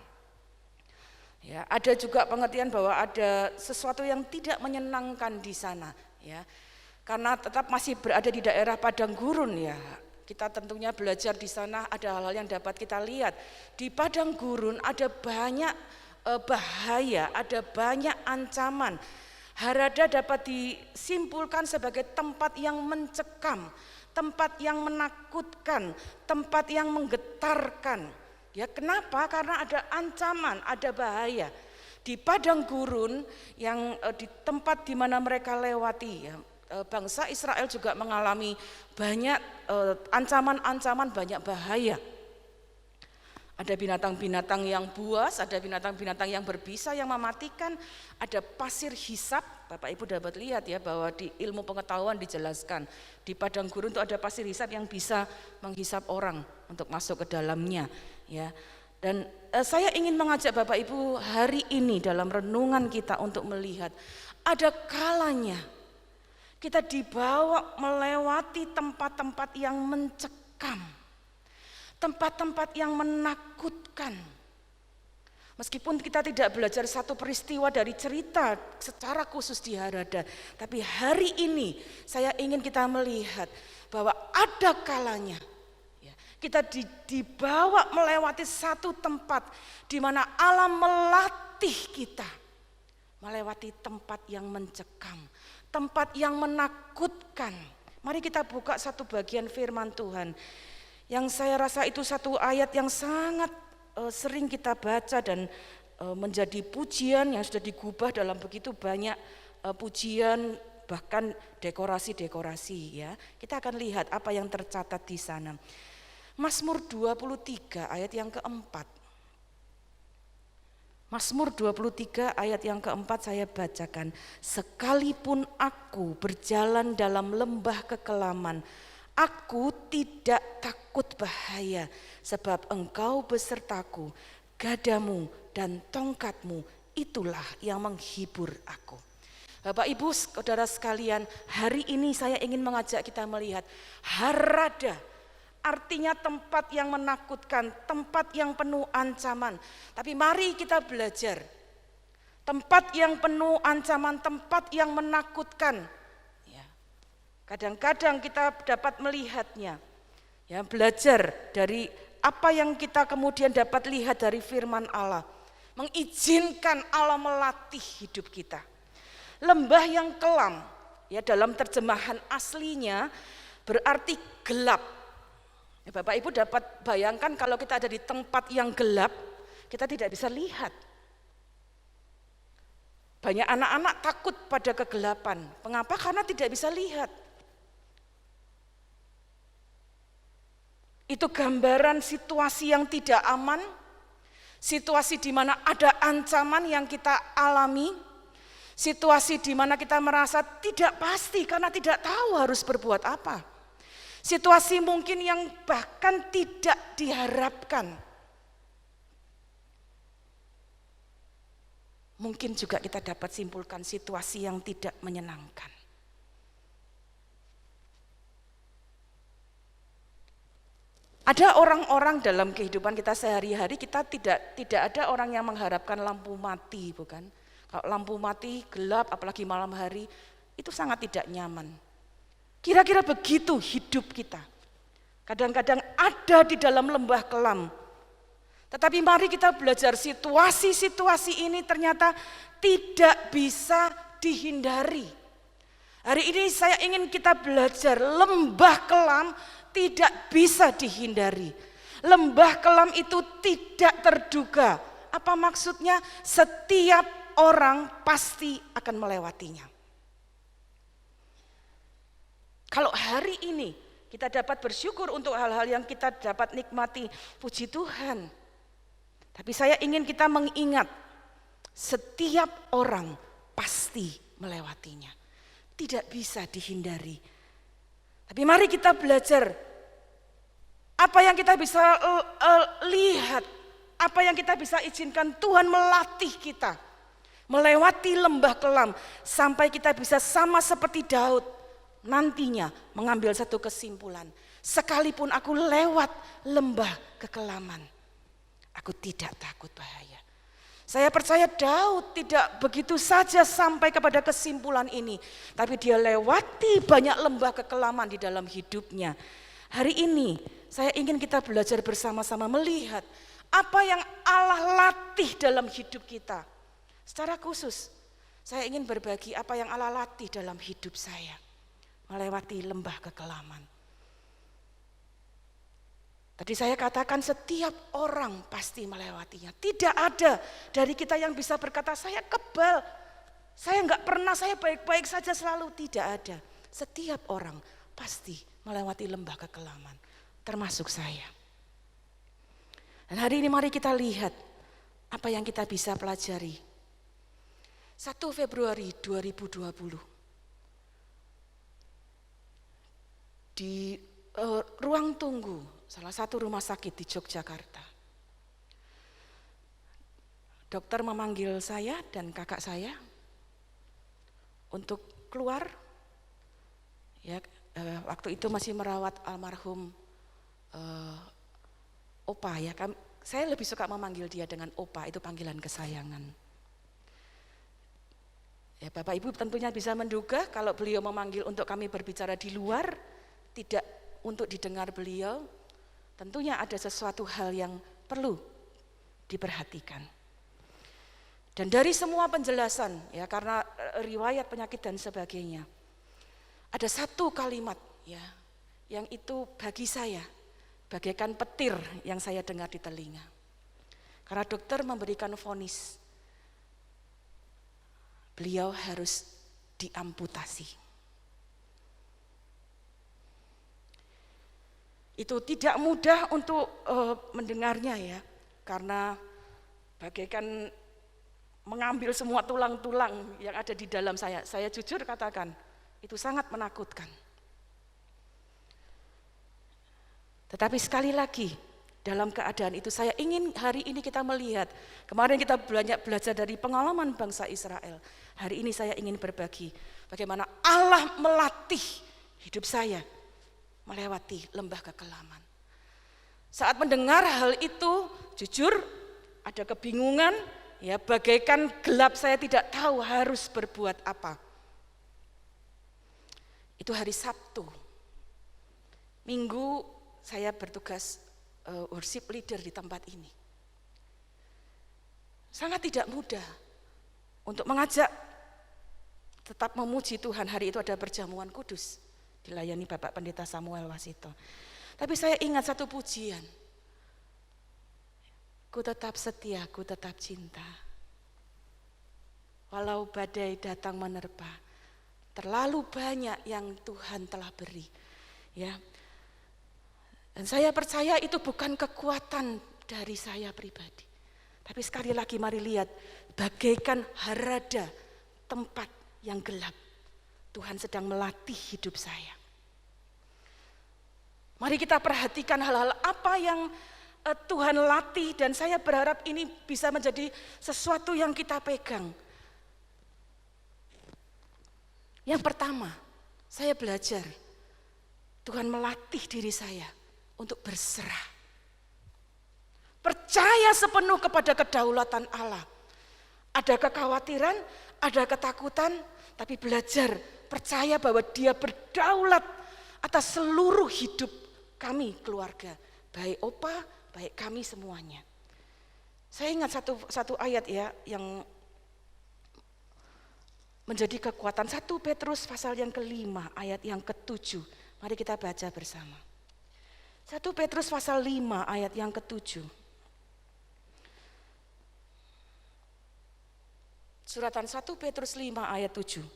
Ya, ada juga pengertian bahwa ada sesuatu yang tidak menyenangkan di sana. Ya, karena tetap masih berada di daerah padang gurun ya. Kita tentunya belajar di sana ada hal-hal yang dapat kita lihat. Di padang gurun ada banyak bahaya, ada banyak ancaman. Harada dapat disimpulkan sebagai tempat yang mencekam, tempat yang menakutkan, tempat yang menggetarkan. Ya, kenapa? Karena ada ancaman, ada bahaya. Di padang gurun yang di tempat di mana mereka lewati, ya, bangsa Israel juga mengalami banyak ancaman-ancaman, banyak bahaya. Ada binatang-binatang yang buas, ada binatang-binatang yang berbisa yang mematikan, ada pasir hisap. Bapak Ibu dapat lihat ya bahwa di ilmu pengetahuan dijelaskan di padang gurun itu ada pasir hisap yang bisa menghisap orang untuk masuk ke dalamnya. Ya. Dan saya ingin mengajak Bapak Ibu hari ini dalam renungan kita untuk melihat ada kalanya kita dibawa melewati tempat-tempat yang mencekam, tempat-tempat yang menakutkan. Meskipun kita tidak belajar satu peristiwa dari cerita secara khusus di Harada, tapi hari ini saya ingin kita melihat bahwa ada kalanya ya, kita dibawa melewati satu tempat di mana Allah melatih kita melewati tempat yang mencekam, tempat yang menakutkan. Mari kita buka satu bagian firman Tuhan yang saya rasa itu satu ayat yang sangat sering kita baca dan menjadi pujian yang sudah digubah dalam begitu banyak pujian, bahkan dekorasi-dekorasi ya. Kita akan lihat apa yang tercatat di sana. Mazmur 23 ayat yang keempat. Mazmur 23 ayat yang keempat saya bacakan. Sekalipun aku berjalan dalam lembah kekelaman, aku tidak takut bahaya, sebab Engkau besertaku, gadamu dan tongkatmu itulah yang menghibur aku. Bapak Ibu saudara sekalian, hari ini saya ingin mengajak kita melihat Harada. Artinya tempat yang menakutkan, tempat yang penuh ancaman. Tapi mari kita belajar. Tempat yang penuh ancaman, tempat yang menakutkan. Ya. Kadang-kadang kita dapat melihatnya. Ya, belajar dari apa yang kita kemudian dapat lihat dari firman Allah. Mengizinkan Allah melatih hidup kita. Lembah yang kelam, ya dalam terjemahan aslinya berarti gelap. Bapak Ibu dapat bayangkan kalau kita ada di tempat yang gelap, kita tidak bisa lihat. Banyak anak-anak takut pada kegelapan. Mengapa? Karena tidak bisa lihat. Itu gambaran situasi yang tidak aman, situasi di mana ada ancaman yang kita alami, situasi di mana kita merasa tidak pasti karena tidak tahu harus berbuat apa. Situasi mungkin yang bahkan tidak diharapkan. Mungkin juga kita dapat simpulkan situasi yang tidak menyenangkan. Ada orang-orang dalam kehidupan kita sehari-hari, kita tidak ada orang yang mengharapkan lampu mati, bukan? Kalau lampu mati gelap, apalagi malam hari, itu sangat tidak nyaman. Kira-kira begitu hidup kita. Kadang-kadang ada di dalam lembah kelam. Tetapi mari kita belajar situasi-situasi ini ternyata tidak bisa dihindari. Hari ini saya ingin kita belajar lembah kelam tidak bisa dihindari. Lembah kelam itu tidak terduga. Apa maksudnya? Setiap orang pasti akan melewatinya. Kalau hari ini kita dapat bersyukur untuk hal-hal yang kita dapat nikmati, puji Tuhan. Tapi saya ingin kita mengingat, setiap orang pasti melewatinya. Tidak bisa dihindari. Tapi mari kita belajar, apa yang kita bisa lihat, apa yang kita bisa izinkan Tuhan melatih kita. Melewati lembah kelam, sampai kita bisa sama seperti Daud. Nantinya mengambil satu kesimpulan, sekalipun aku lewat lembah kekelaman, aku tidak takut bahaya. Saya percaya Daud tidak begitu saja sampai kepada kesimpulan ini, tapi dia lewati banyak lembah kekelaman di dalam hidupnya. Hari ini saya ingin kita belajar bersama-sama melihat apa yang Allah latih dalam hidup kita. Secara khusus, saya ingin berbagi apa yang Allah latih dalam hidup saya. Melewati lembah kekelaman. Tadi saya katakan setiap orang pasti melewatinya. Tidak ada dari kita yang bisa berkata saya kebal, saya enggak pernah, saya baik-baik saja selalu. Tidak ada. Setiap orang pasti melewati lembah kekelaman, termasuk saya. Dan hari ini mari kita lihat apa yang kita bisa pelajari. 1 Februari 2020. Di ruang tunggu salah satu rumah sakit di Yogyakarta. Dokter memanggil saya dan kakak saya untuk keluar. Ya, waktu itu masih merawat almarhum Opa ya. Saya lebih suka memanggil dia dengan Opa, itu panggilan kesayangan. Ya, Bapak Ibu tentunya bisa menduga kalau beliau memanggil untuk kami berbicara di luar, tidak untuk didengar beliau, tentunya ada sesuatu hal yang perlu diperhatikan. Dan dari semua penjelasan, ya karena riwayat penyakit dan sebagainya, ada satu kalimat ya, yang itu bagi saya bagaikan petir yang saya dengar di telinga. Karena dokter memberikan vonis, beliau harus diamputasi. Itu tidak mudah untuk mendengarnya ya, karena bagaikan mengambil semua tulang-tulang yang ada di dalam saya. Saya jujur katakan, itu sangat menakutkan. Tetapi sekali lagi, dalam keadaan itu saya ingin hari ini kita melihat, kemarin kita banyak belajar dari pengalaman bangsa Israel. Hari ini saya ingin berbagi bagaimana Allah melatih hidup saya melewati lembah kekelaman. Saat mendengar hal itu, jujur ada kebingungan, ya bagaikan gelap, saya tidak tahu harus berbuat apa. Itu hari Sabtu. Minggu saya bertugas worship leader di tempat ini. Sangat tidak mudah untuk mengajak tetap memuji Tuhan. Hari itu ada perjamuan kudus, dilayani Bapak Pendeta Samuel Wasito. Tapi saya ingat satu pujian. Ku tetap setia, ku tetap cinta. Walau badai datang menerpa, terlalu banyak yang Tuhan telah beri. Ya. Dan saya percaya itu bukan kekuatan dari saya pribadi. Tapi sekali lagi mari lihat, bagaikan harada tempat yang gelap. Tuhan sedang melatih hidup saya. Mari kita perhatikan hal-hal apa yang Tuhan latih, dan saya berharap ini bisa menjadi sesuatu yang kita pegang. Yang pertama, saya belajar Tuhan melatih diri saya untuk berserah. Percaya sepenuh kepada kedaulatan Allah. Ada kekhawatiran, ada ketakutan, tapi belajar percaya bahwa Dia berdaulat atas seluruh hidup kami keluarga, baik Opa, baik kami semuanya. Saya ingat satu ayat ya yang menjadi kekuatan. 1 Petrus pasal yang ke-5 ayat yang ke-7. Mari kita baca bersama. 1 Petrus pasal 5 ayat yang ke-7. Suratan 1 Petrus 5 ayat 7.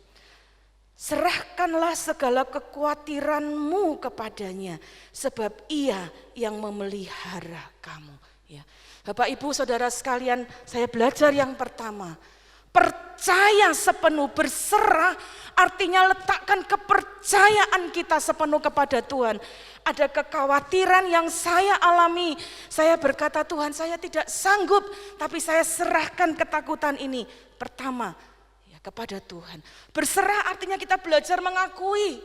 Serahkanlah segala kekhawatiranmu kepadanya, sebab Ia yang memelihara kamu. Ya. Bapak Ibu Saudara sekalian, saya belajar yang pertama, percaya sepenuh, berserah artinya letakkan kepercayaan kita sepenuh kepada Tuhan. Ada kekhawatiran yang saya alami, saya berkata Tuhan saya tidak sanggup, tapi saya serahkan ketakutan ini. Pertama, kepada Tuhan. Berserah artinya kita belajar mengakui,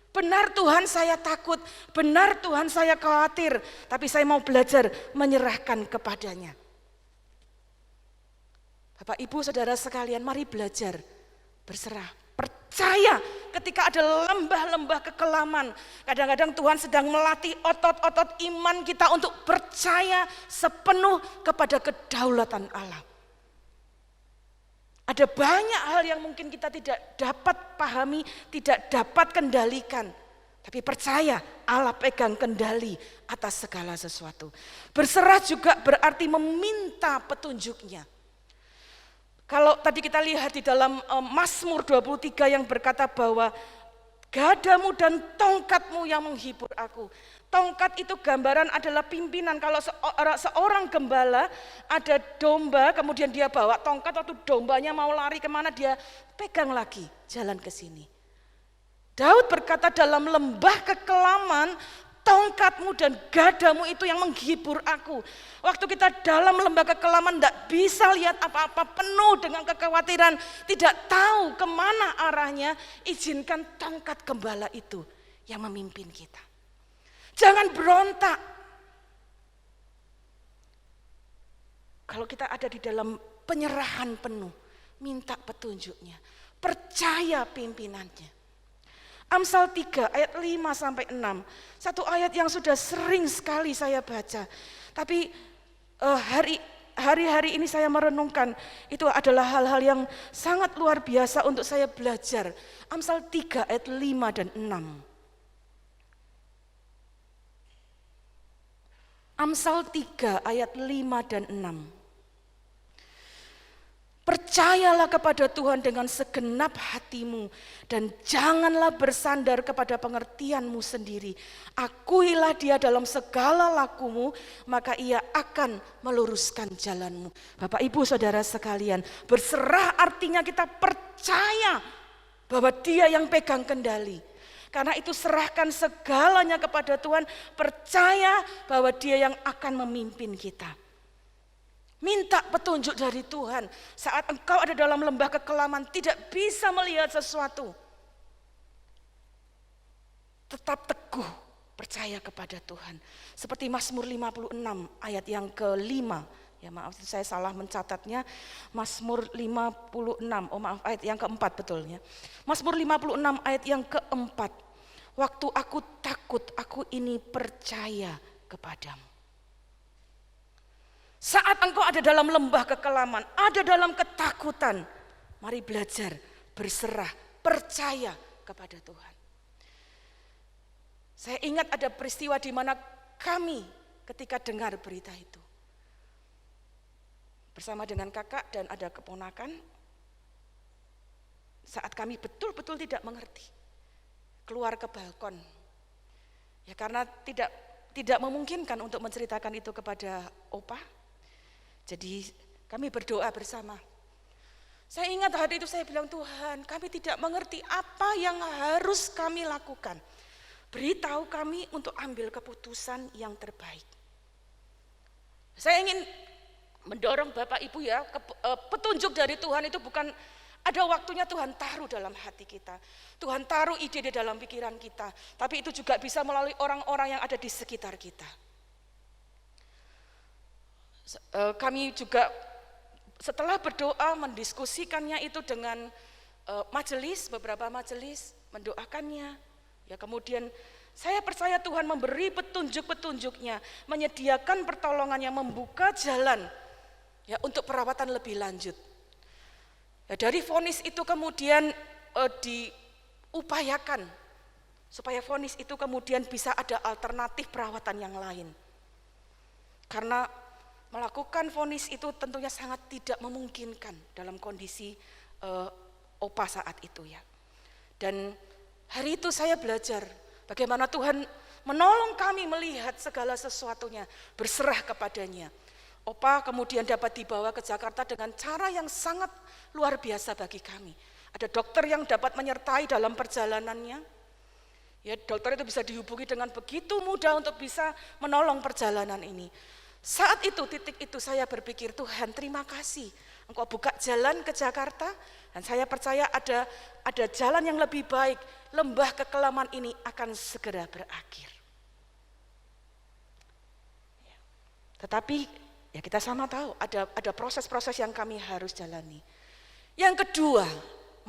benar Tuhan saya takut, benar Tuhan saya khawatir, tapi saya mau belajar menyerahkan kepadanya. Bapak Ibu Saudara sekalian, mari belajar berserah, percaya ketika ada lembah-lembah kekelaman. Kadang-kadang Tuhan sedang melatih otot-otot iman kita untuk percaya sepenuh kepada kedaulatan Allah. Ada banyak hal yang mungkin kita tidak dapat pahami, tidak dapat kendalikan. Tapi percaya Allah pegang kendali atas segala sesuatu. Berserah juga berarti meminta petunjuknya. Kalau tadi kita lihat di dalam Mazmur 23 yang berkata bahwa gadamu dan tongkatmu yang menghibur aku. Tongkat itu gambaran adalah pimpinan. Kalau seorang gembala ada domba, kemudian dia bawa tongkat, waktu dombanya mau lari kemana dia pegang lagi, jalan ke sini. Daud berkata dalam lembah kekelaman, tongkatmu dan gadamu itu yang menghibur aku. Waktu kita dalam lembah kekelaman tidak bisa lihat apa-apa, penuh dengan kekhawatiran, tidak tahu kemana arahnya, izinkan tongkat gembala itu yang memimpin kita. Jangan berontak. Kalau kita ada di dalam penyerahan penuh, minta petunjuknya, percaya pimpinannya. Amsal 3 ayat 5 sampai 6. Satu ayat yang sudah sering sekali saya baca. Tapi hari-hari ini saya merenungkan, itu adalah hal-hal yang sangat luar biasa untuk saya belajar. Amsal 3 ayat 5 dan 6. Amsal 3 ayat 5 dan 6. Percayalah kepada Tuhan dengan segenap hatimu dan janganlah bersandar kepada pengertianmu sendiri. Akuilah Dia dalam segala lakumu, maka Ia akan meluruskan jalanmu. Bapak Ibu Saudara sekalian, berserah artinya kita percaya bahwa Dia yang pegang kendali. Karena itu serahkan segalanya kepada Tuhan, percaya bahwa Dia yang akan memimpin kita. Minta petunjuk dari Tuhan. Saat engkau ada dalam lembah kekelaman, tidak bisa melihat sesuatu, tetap teguh percaya kepada Tuhan. Seperti Mazmur 56 ayat yang ke-5. Ya maaf, saya salah mencatatnya. Mazmur 56, ayat yang keempat betulnya. Mazmur 56 ayat yang keempat. Waktu aku takut, aku ini percaya kepadamu. Saat engkau ada dalam lembah kekelaman, ada dalam ketakutan, mari belajar berserah, percaya kepada Tuhan. Saya ingat ada peristiwa di mana kami ketika dengar berita itu, bersama dengan kakak dan ada keponakan, saat kami betul-betul tidak mengerti, keluar ke balkon. Ya karena tidak memungkinkan untuk menceritakan itu kepada opa. Jadi kami berdoa bersama. Saya ingat hari itu saya bilang, Tuhan, kami tidak mengerti apa yang harus kami lakukan. Beritahu kami untuk ambil keputusan yang terbaik. Saya ingin mendorong Bapak Ibu ya, petunjuk dari Tuhan itu bukan ada waktunya Tuhan taruh dalam hati kita. Tuhan taruh ide di dalam pikiran kita. Tapi itu juga bisa melalui orang-orang yang ada di sekitar kita. Kami juga setelah berdoa mendiskusikannya itu dengan majelis, beberapa majelis mendoakannya. Ya kemudian saya percaya Tuhan memberi petunjuk-petunjuknya, menyediakan pertolongannya, membuka jalan ya untuk perawatan lebih lanjut. Ya, dari vonis itu kemudian diupayakan supaya vonis itu kemudian bisa ada alternatif perawatan yang lain. Karena melakukan vonis itu tentunya sangat tidak memungkinkan dalam kondisi opa saat itu ya. Dan hari itu saya belajar bagaimana Tuhan menolong kami melihat segala sesuatunya, berserah kepadanya. Opa kemudian dapat dibawa ke Jakarta dengan cara yang sangat luar biasa bagi kami. Ada dokter yang dapat menyertai dalam perjalanannya. Ya, dokter itu bisa dihubungi dengan begitu mudah untuk bisa menolong perjalanan ini. Saat itu, titik itu saya berpikir, Tuhan terima kasih, Engkau buka jalan ke Jakarta, dan saya percaya ada jalan yang lebih baik, lembah kekelaman ini akan segera berakhir. Tetapi ya kita sama tahu, ada proses-proses yang kami harus jalani. Yang kedua,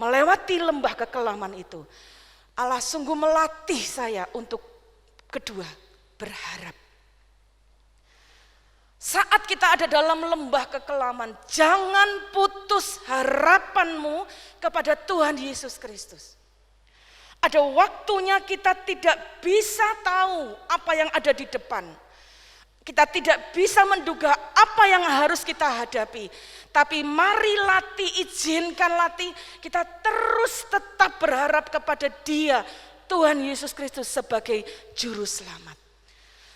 melewati lembah kekelaman itu, Allah sungguh melatih saya untuk kedua, berharap. Saat kita ada dalam lembah kekelaman, jangan putus harapanmu kepada Tuhan Yesus Kristus. Ada waktunya kita tidak bisa tahu apa yang ada di depan. Kita tidak bisa menduga apa yang harus kita hadapi. Tapi mari izinkan kita terus tetap berharap kepada Dia, Tuhan Yesus Kristus sebagai Juru Selamat.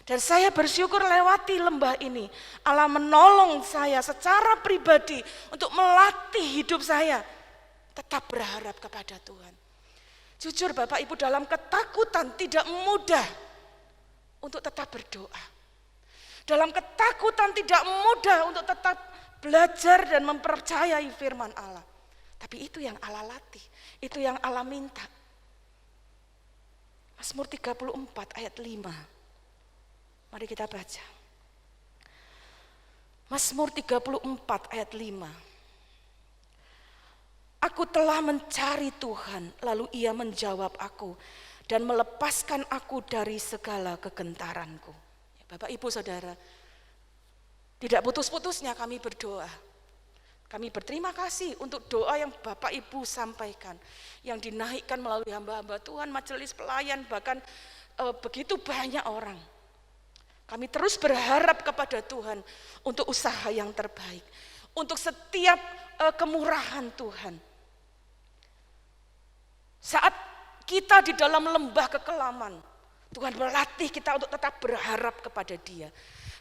Dan saya bersyukur lewati lembah ini, Allah menolong saya secara pribadi untuk melatih hidup saya tetap berharap kepada Tuhan. Jujur Bapak Ibu, dalam ketakutan tidak mudah untuk tetap berdoa. Dalam ketakutan tidak mudah untuk tetap belajar dan mempercayai firman Allah. Tapi itu yang Allah latih, itu yang Allah minta. Mazmur 34 ayat 5. Mari kita baca. Mazmur 34 ayat 5. Aku telah mencari Tuhan, lalu Ia menjawab aku dan melepaskan aku dari segala kegentaranku. Bapak Ibu Saudara, tidak putus-putusnya kami berdoa. Kami berterima kasih untuk doa yang Bapak Ibu sampaikan, yang dinaikkan melalui hamba-hamba Tuhan, majelis pelayan, bahkan begitu banyak orang. Kami terus berharap kepada Tuhan untuk usaha yang terbaik. Untuk setiap kemurahan Tuhan. Saat kita di dalam lembah kekelaman, Tuhan melatih kita untuk tetap berharap kepada Dia.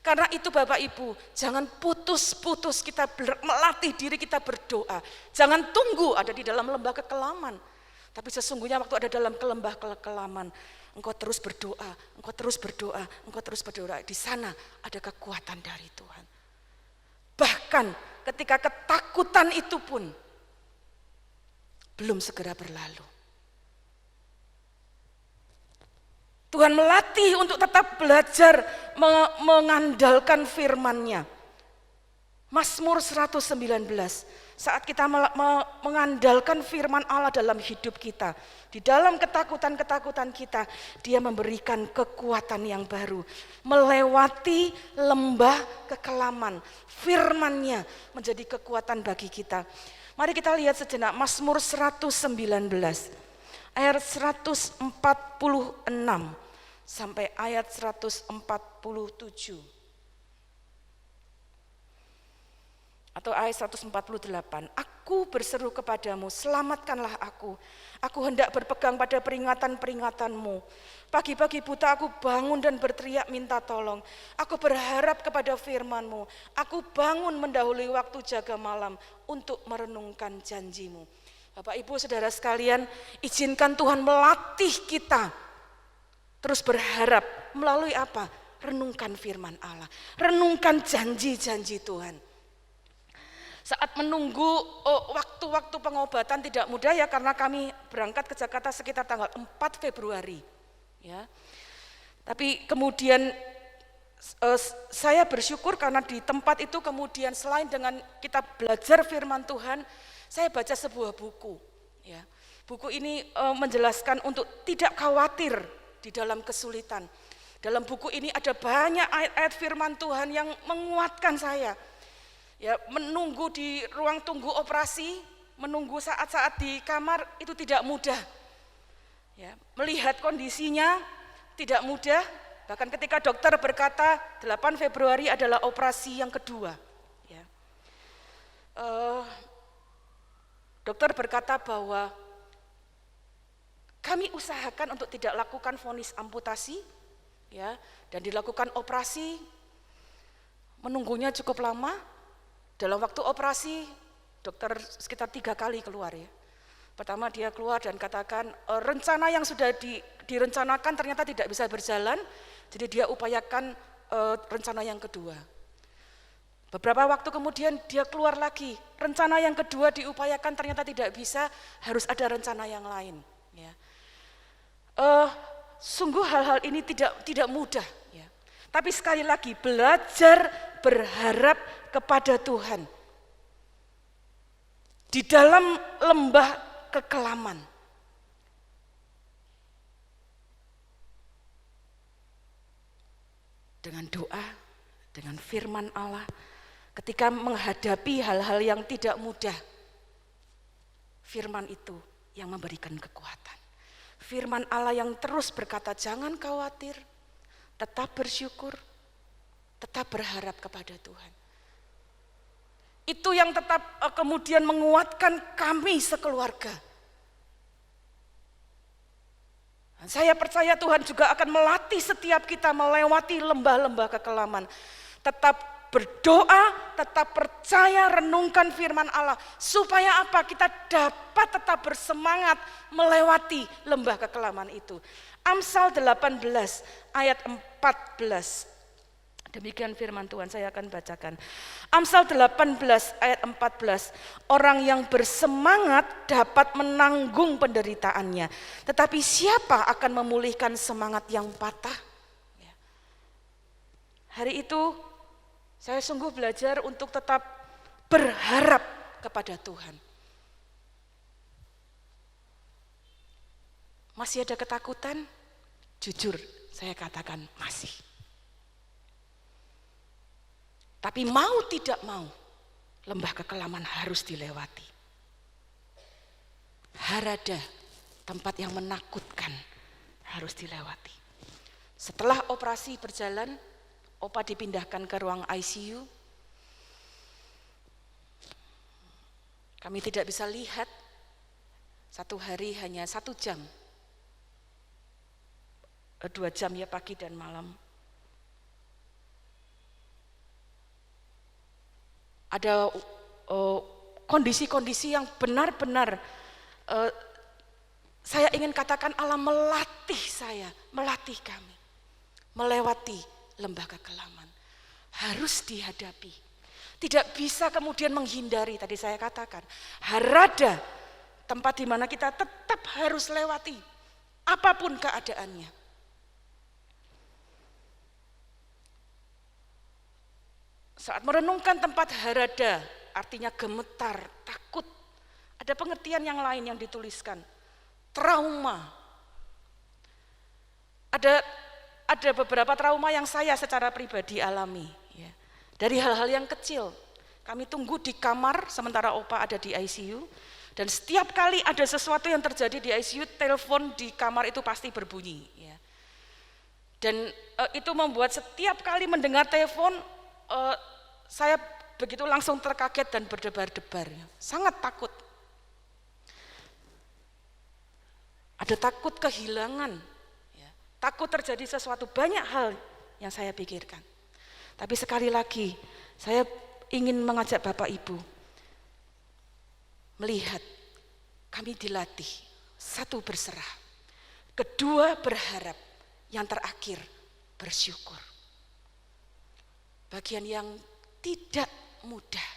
Karena itu Bapak Ibu, jangan putus-putus kita melatih diri kita berdoa. Jangan tunggu ada di dalam lembah kekelaman. Tapi sesungguhnya waktu ada dalam lembah kekelaman, engkau terus berdoa, engkau terus berdoa, engkau terus berdoa. Di sana ada kekuatan dari Tuhan. Bahkan ketika ketakutan itu pun belum segera berlalu. Tuhan melatih untuk tetap belajar mengandalkan firman-Nya. Mazmur 119, saat kita mengandalkan firman Allah dalam hidup kita, di dalam ketakutan-ketakutan kita, Dia memberikan kekuatan yang baru. Melewati lembah kekelaman, firman-Nya menjadi kekuatan bagi kita. Mari kita lihat sejenak Mazmur 119, ayat 146 sampai ayat 147. Atau ayat 148, aku berseru kepadamu, selamatkanlah aku. Aku hendak berpegang pada peringatan-peringatanmu. Pagi-pagi buta aku bangun dan berteriak minta tolong. Aku berharap kepada firman-Mu. Aku bangun mendahului waktu jaga malam untuk merenungkan janji-Mu. Bapak Ibu Saudara sekalian, izinkan Tuhan melatih kita terus berharap melalui apa? Renungkan firman Allah, renungkan janji-janji Tuhan. Saat menunggu waktu-waktu pengobatan tidak mudah ya, karena kami berangkat ke Jakarta sekitar tanggal 4 Februari. Ya. Tapi kemudian saya bersyukur karena di tempat itu kemudian selain dengan kita belajar firman Tuhan, saya baca sebuah buku. Ya. Buku ini menjelaskan untuk tidak khawatir di dalam kesulitan. Dalam buku ini ada banyak ayat-ayat firman Tuhan yang menguatkan saya. Ya, menunggu di ruang tunggu operasi, menunggu saat-saat di kamar itu tidak mudah. Ya, melihat kondisinya tidak mudah, bahkan ketika dokter berkata 8 Februari adalah operasi yang kedua. Ya. Dokter berkata bahwa kami usahakan untuk tidak lakukan vonis amputasi, ya, dan dilakukan operasi, menunggunya cukup lama. Dalam waktu operasi, dokter sekitar 3 kali keluar ya. Pertama dia keluar dan katakan rencana yang sudah direncanakan ternyata tidak bisa berjalan, jadi dia upayakan rencana yang kedua. Beberapa waktu kemudian dia keluar lagi, rencana yang kedua diupayakan ternyata tidak bisa, harus ada rencana yang lain. Ya. Sungguh hal-hal ini tidak mudah. Ya. Tapi sekali lagi belajar berharap kepada Tuhan di dalam lembah kekelaman. Dengan doa, dengan firman Allah, ketika menghadapi hal-hal yang tidak mudah, firman itu yang memberikan kekuatan. Firman Allah yang terus berkata, jangan khawatir, tetap bersyukur, tetap berharap kepada Tuhan. Itu yang tetap kemudian menguatkan kami sekeluarga. Saya percaya Tuhan juga akan melatih setiap kita melewati lembah-lembah kekelaman. Tetap berdoa, tetap percaya, renungkan firman Allah. Supaya apa? Kita dapat tetap bersemangat melewati lembah kekelaman itu. Amsal 18 ayat 14. Demikian firman Tuhan, saya akan bacakan. Amsal 18 ayat 14. Orang yang bersemangat dapat menanggung penderitaannya. Tetapi siapa akan memulihkan semangat yang patah? Hari itu saya sungguh belajar untuk tetap berharap kepada Tuhan. Masih ada ketakutan? Jujur saya katakan masih. Tapi mau tidak mau, lembah kekelaman harus dilewati. Harada, tempat yang menakutkan, harus dilewati. Setelah operasi berjalan, Opa dipindahkan ke ruang ICU. Kami tidak bisa lihat, satu hari hanya 1 jam, 2 jam ya, pagi dan malam. Ada kondisi-kondisi yang benar-benar saya ingin katakan Allah melatih saya, melatih kami, melewati lembah kekelaman. Harus dihadapi, tidak bisa kemudian menghindari. Tadi saya katakan, harada, tempat di mana kita tetap harus lewati, apapun keadaannya. Saat merenungkan tempat harada, artinya gemetar, takut. Ada pengertian yang lain yang dituliskan, trauma. Ada beberapa trauma yang saya secara pribadi alami. Ya. Dari hal-hal yang kecil, kami tunggu di kamar sementara Opa ada di ICU. Dan setiap kali ada sesuatu yang terjadi di ICU, telepon di kamar itu pasti berbunyi. Ya. Dan itu membuat setiap kali mendengar telepon, saya begitu langsung terkaget dan berdebar-debar, sangat takut. Ada takut kehilangan, ya. Takut terjadi sesuatu, banyak hal yang saya pikirkan. Tapi sekali lagi, saya ingin mengajak Bapak Ibu melihat kami dilatih, 1 berserah, 2 berharap, yang terakhir bersyukur. Bagian yang tidak mudah.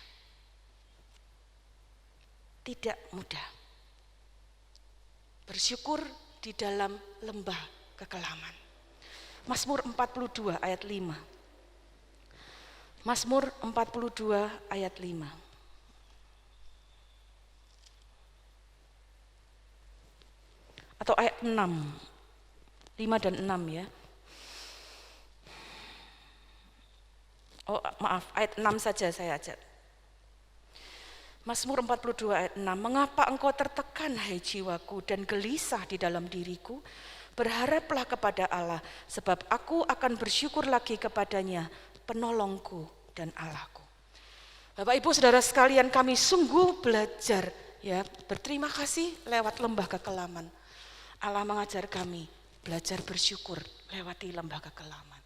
Tidak mudah. Bersyukur di dalam lembah kekelaman. Mazmur 42 ayat 5. Mazmur 42 ayat 5. Atau ayat 6. 5 dan 6 ya. Oh maaf, ayat 6 saja saya ajak. Mazmur 42 ayat 6. Mengapa engkau tertekan hai jiwaku dan gelisah di dalam diriku? Berharaplah kepada Allah, sebab aku akan bersyukur lagi kepadanya, penolongku dan Allahku. Bapak Ibu Saudara sekalian, kami sungguh belajar ya, berterima kasih lewat lembah kekelaman. Allah mengajar kami belajar bersyukur lewati lembah kekelaman.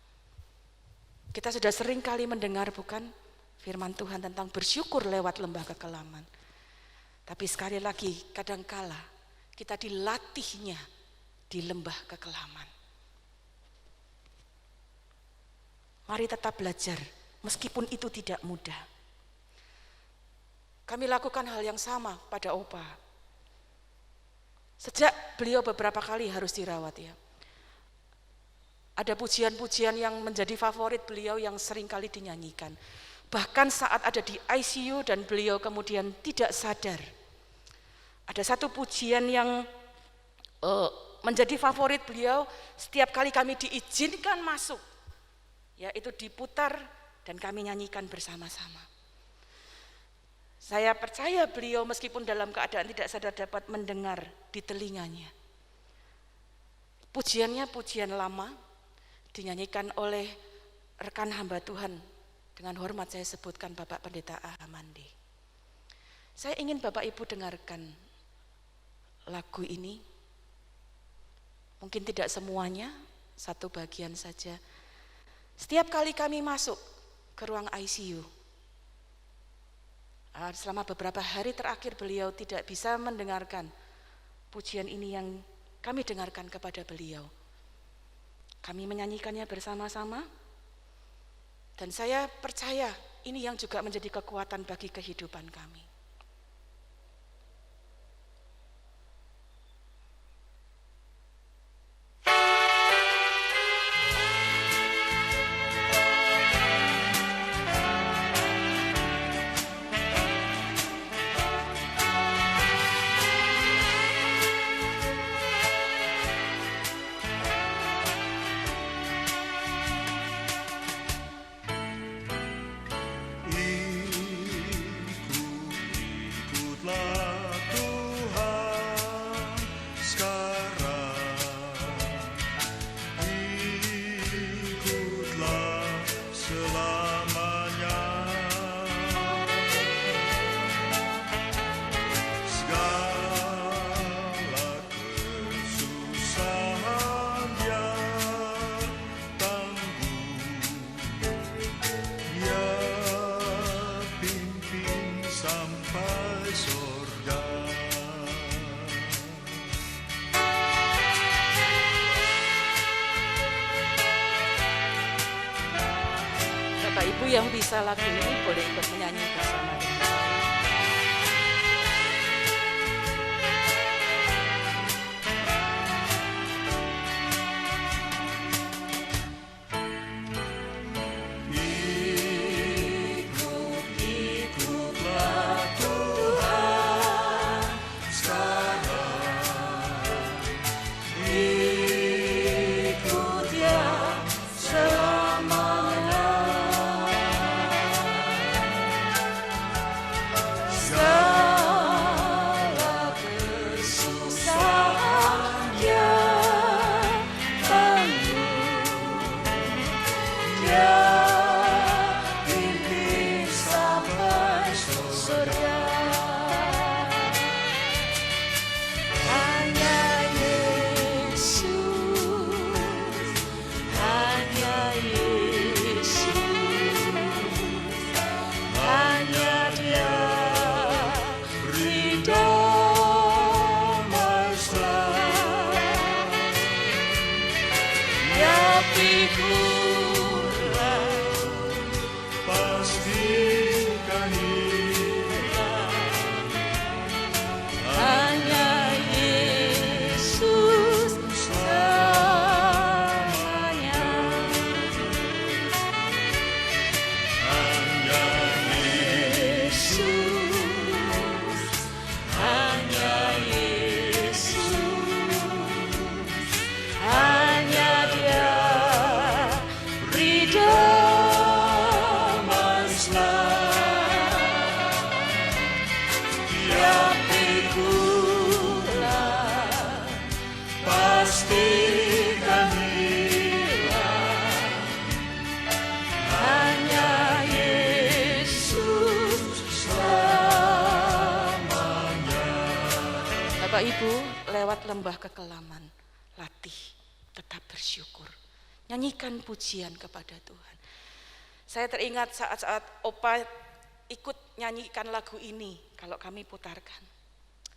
Kita sudah sering kali mendengar bukan firman Tuhan tentang bersyukur lewat lembah kekelaman. Tapi sekali lagi kadangkala kita dilatihnya di lembah kekelaman. Mari tetap belajar meskipun itu tidak mudah. Kami lakukan hal yang sama pada Opa. Sejak beliau beberapa kali harus dirawat ya. Ada pujian-pujian yang menjadi favorit beliau yang sering kali dinyanyikan. Bahkan saat ada di ICU dan beliau kemudian tidak sadar. Ada satu pujian yang menjadi favorit beliau setiap kali kami diizinkan masuk. Ya, itu diputar dan kami nyanyikan bersama-sama. Saya percaya beliau meskipun dalam keadaan tidak sadar dapat mendengar di telinganya. Pujiannya pujian lama, dinyanyikan oleh rekan hamba Tuhan, dengan hormat saya sebutkan Bapak Pendeta Ahamandi. Saya ingin Bapak Ibu dengarkan lagu ini, mungkin tidak semuanya, satu bagian saja. Setiap kali kami masuk ke ruang ICU, selama beberapa hari terakhir beliau tidak bisa mendengarkan pujian ini yang kami dengarkan kepada beliau. Kami menyanyikannya bersama-sama dan saya percaya ini yang juga menjadi kekuatan bagi kehidupan kami. yang bisa lagu ini boleh ikut menyanyi bersama dengan saya. Bapak Ibu, lewat lembah kekelaman, latih tetap bersyukur, nyanyikan pujian kepada Tuhan. Saya teringat saat-saat Opa ikut nyanyikan lagu ini kalau kami putarkan.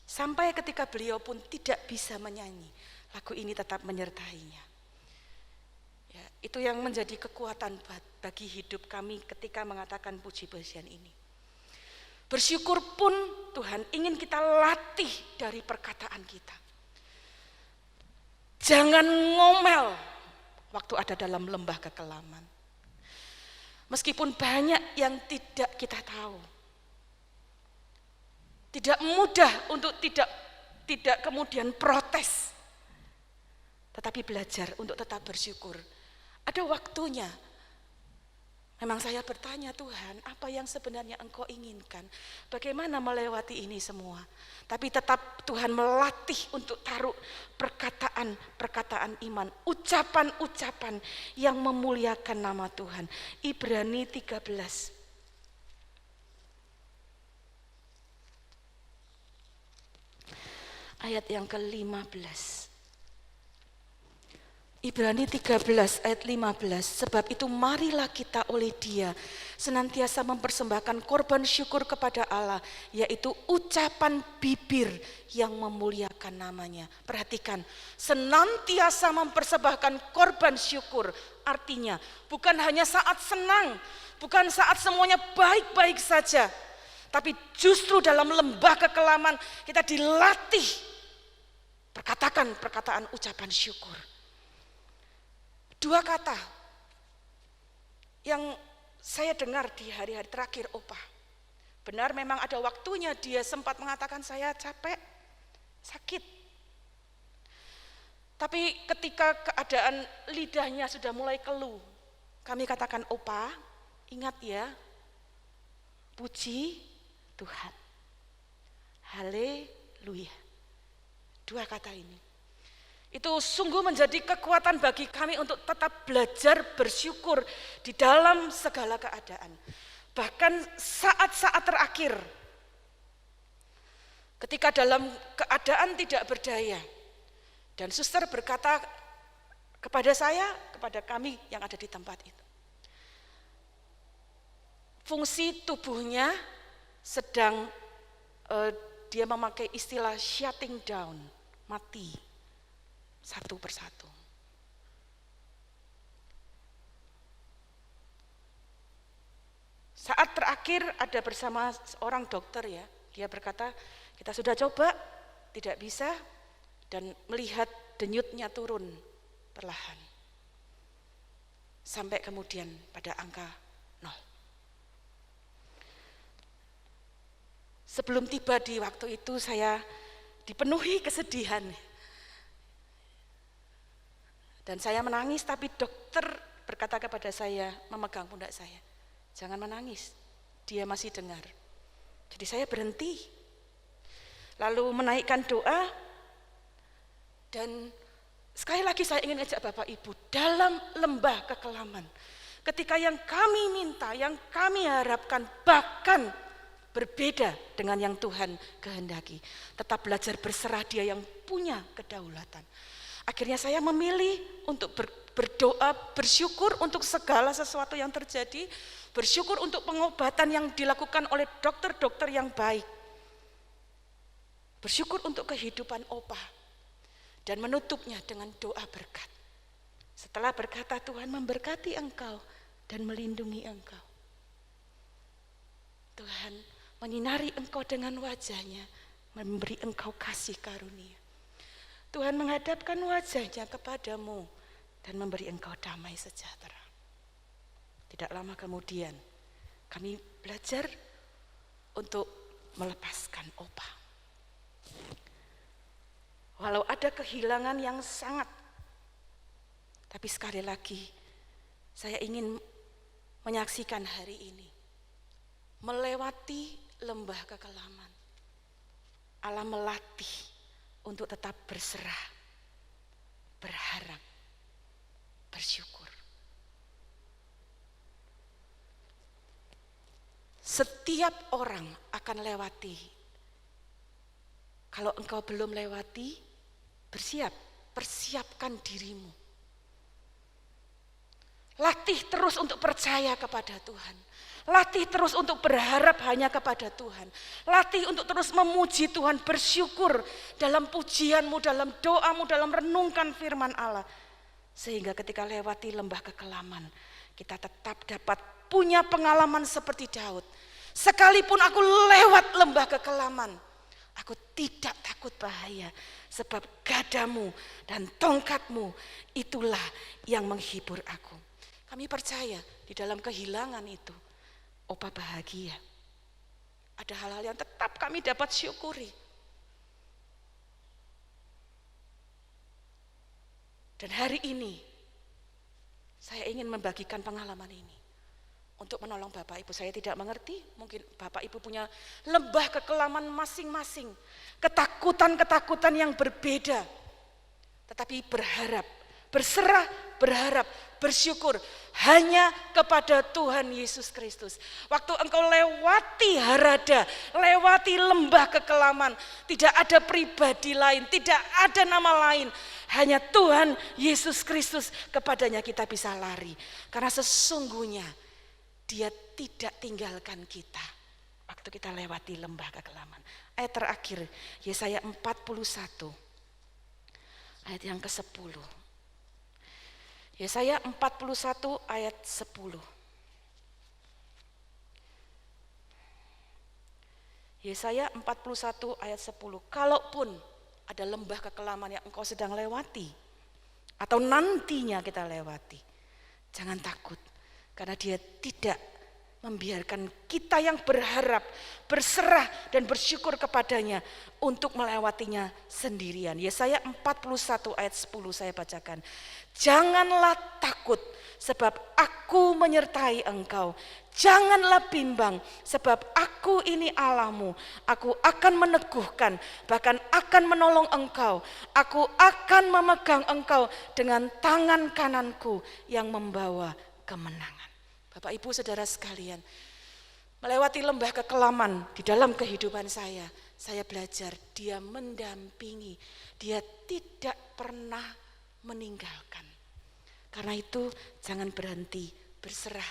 Sampai ketika beliau pun tidak bisa menyanyi, lagu ini tetap menyertainya. Ya, itu yang menjadi kekuatan bagi hidup kami ketika mengatakan puji-pujian ini. Bersyukur pun Tuhan ingin kita latih dari perkataan kita. Jangan ngomel waktu ada dalam lembah kekelaman. Meskipun banyak yang tidak kita tahu. Tidak mudah untuk tidak kemudian protes. Tetapi belajar untuk tetap bersyukur. Ada waktunya. Memang saya bertanya, Tuhan, apa yang sebenarnya Engkau inginkan? Bagaimana melewati ini semua? Tapi tetap Tuhan melatih untuk taruh perkataan-perkataan iman, ucapan-ucapan yang memuliakan nama Tuhan. Ibrani 13. Ayat yang ke-15. Ibrani 13 ayat 15, sebab itu marilah kita oleh Dia senantiasa mempersembahkan korban syukur kepada Allah, yaitu ucapan bibir yang memuliakan namanya. Perhatikan, senantiasa mempersembahkan korban syukur, artinya bukan hanya saat senang, bukan saat semuanya baik-baik saja, tapi justru dalam lembah kekelaman kita dilatih perkatakan perkataan ucapan syukur. Dua kata yang saya dengar di hari-hari terakhir Opa. Benar memang ada waktunya dia sempat mengatakan saya capek, sakit. Tapi ketika keadaan lidahnya sudah mulai keluh, kami katakan, Opa, ingat ya, puji Tuhan. Haleluya. Dua kata ini. Itu sungguh menjadi kekuatan bagi kami untuk tetap belajar bersyukur di dalam segala keadaan. Bahkan saat-saat terakhir, ketika dalam keadaan tidak berdaya, dan suster berkata kepada saya, kepada kami yang ada di tempat itu, fungsi tubuhnya sedang, dia memakai istilah shutting down, mati. Satu persatu. Saat terakhir ada bersama seorang dokter ya, dia berkata kita sudah coba, tidak bisa, dan melihat denyutnya turun perlahan. Sampai kemudian pada angka 0. Sebelum tiba di waktu itu saya dipenuhi kesedihan. Dan saya menangis, tapi dokter berkata kepada saya, memegang pundak saya, jangan menangis, dia masih dengar. Jadi saya berhenti, lalu menaikkan doa, dan sekali lagi saya ingin ajak Bapak Ibu, dalam lembah kekelaman, ketika yang kami minta, yang kami harapkan bahkan berbeda dengan yang Tuhan kehendaki, tetap belajar berserah, dia yang punya kedaulatan. Akhirnya saya memilih untuk berdoa, bersyukur untuk segala sesuatu yang terjadi, bersyukur untuk pengobatan yang dilakukan oleh dokter-dokter yang baik, bersyukur untuk kehidupan Opa, dan menutupnya dengan doa berkat. Setelah berkata, Tuhan memberkati engkau dan melindungi engkau. Tuhan menyinari engkau dengan wajahnya, memberi engkau kasih karunia. Tuhan menghadapkan wajahnya kepadamu dan memberi engkau damai sejahtera. Tidak lama kemudian kami belajar untuk melepaskan Opa. Walau ada kehilangan yang sangat, tapi sekali lagi saya ingin menyaksikan hari ini, melewati lembah kekelaman. Allah melatih untuk tetap berserah, berharap, bersyukur. Setiap orang akan lewati. Kalau engkau belum lewati, persiapkan dirimu. Latih terus untuk percaya kepada Tuhan. Latih terus untuk berharap hanya kepada Tuhan. Latih untuk terus memuji Tuhan, bersyukur dalam pujianmu, dalam doamu, dalam renungkan firman Allah. Sehingga ketika lewati lembah kekelaman, kita tetap dapat punya pengalaman seperti Daud. Sekalipun aku lewat lembah kekelaman, aku tidak takut bahaya, sebab gadamu dan tongkatmu itulah yang menghibur aku. Kami percaya di dalam kehilangan itu, Opa bahagia. Ada hal-hal yang tetap kami dapat syukuri. Dan hari ini, saya ingin membagikan pengalaman ini. Untuk menolong Bapak Ibu, saya tidak mengerti, mungkin Bapak Ibu punya lembah kekelaman masing-masing. Ketakutan-ketakutan yang berbeda. Tetapi berharap, berserah, berharap, bersyukur hanya kepada Tuhan Yesus Kristus. Waktu engkau lewati harada, lewati lembah kekelaman, tidak ada pribadi lain, tidak ada nama lain, hanya Tuhan Yesus Kristus, kepadanya kita bisa lari. Karena sesungguhnya Dia tidak tinggalkan kita waktu kita lewati lembah kekelaman. Ayat terakhir, Yesaya 41, ayat yang ke-10. Yesaya 41 ayat 10. Yesaya 41 ayat 10. Kalaupun ada lembah kekelaman yang engkau sedang lewati, atau nantinya kita lewati, jangan takut, karena Dia tidak membiarkan kita yang berharap, berserah dan bersyukur kepadanya untuk melewatinya sendirian. Yesaya 41 ayat 10 saya bacakan. Janganlah takut, sebab aku menyertai engkau. Janganlah bimbang, sebab aku ini Allahmu. Aku akan meneguhkan, bahkan akan menolong engkau. Aku akan memegang engkau dengan tangan kananku yang membawa kemenangan. Bapak Ibu Saudara sekalian, melewati lembah kekelaman di dalam kehidupan saya belajar Dia mendampingi, Dia tidak pernah meninggalkan. Karena itu jangan berhenti berserah,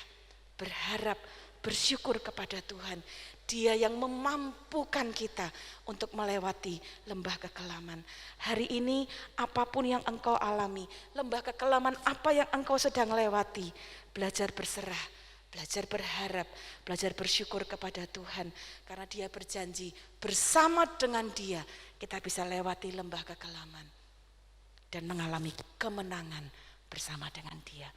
berharap, bersyukur kepada Tuhan. Dia yang memampukan kita untuk melewati lembah kekelaman. Hari ini apapun yang engkau alami, lembah kekelaman apa yang engkau sedang lewati, belajar berserah, belajar berharap, belajar bersyukur kepada Tuhan. Karena Dia berjanji bersama dengan Dia kita bisa lewati lembah kekelaman dan mengalami kemenangan bersama dengan Dia.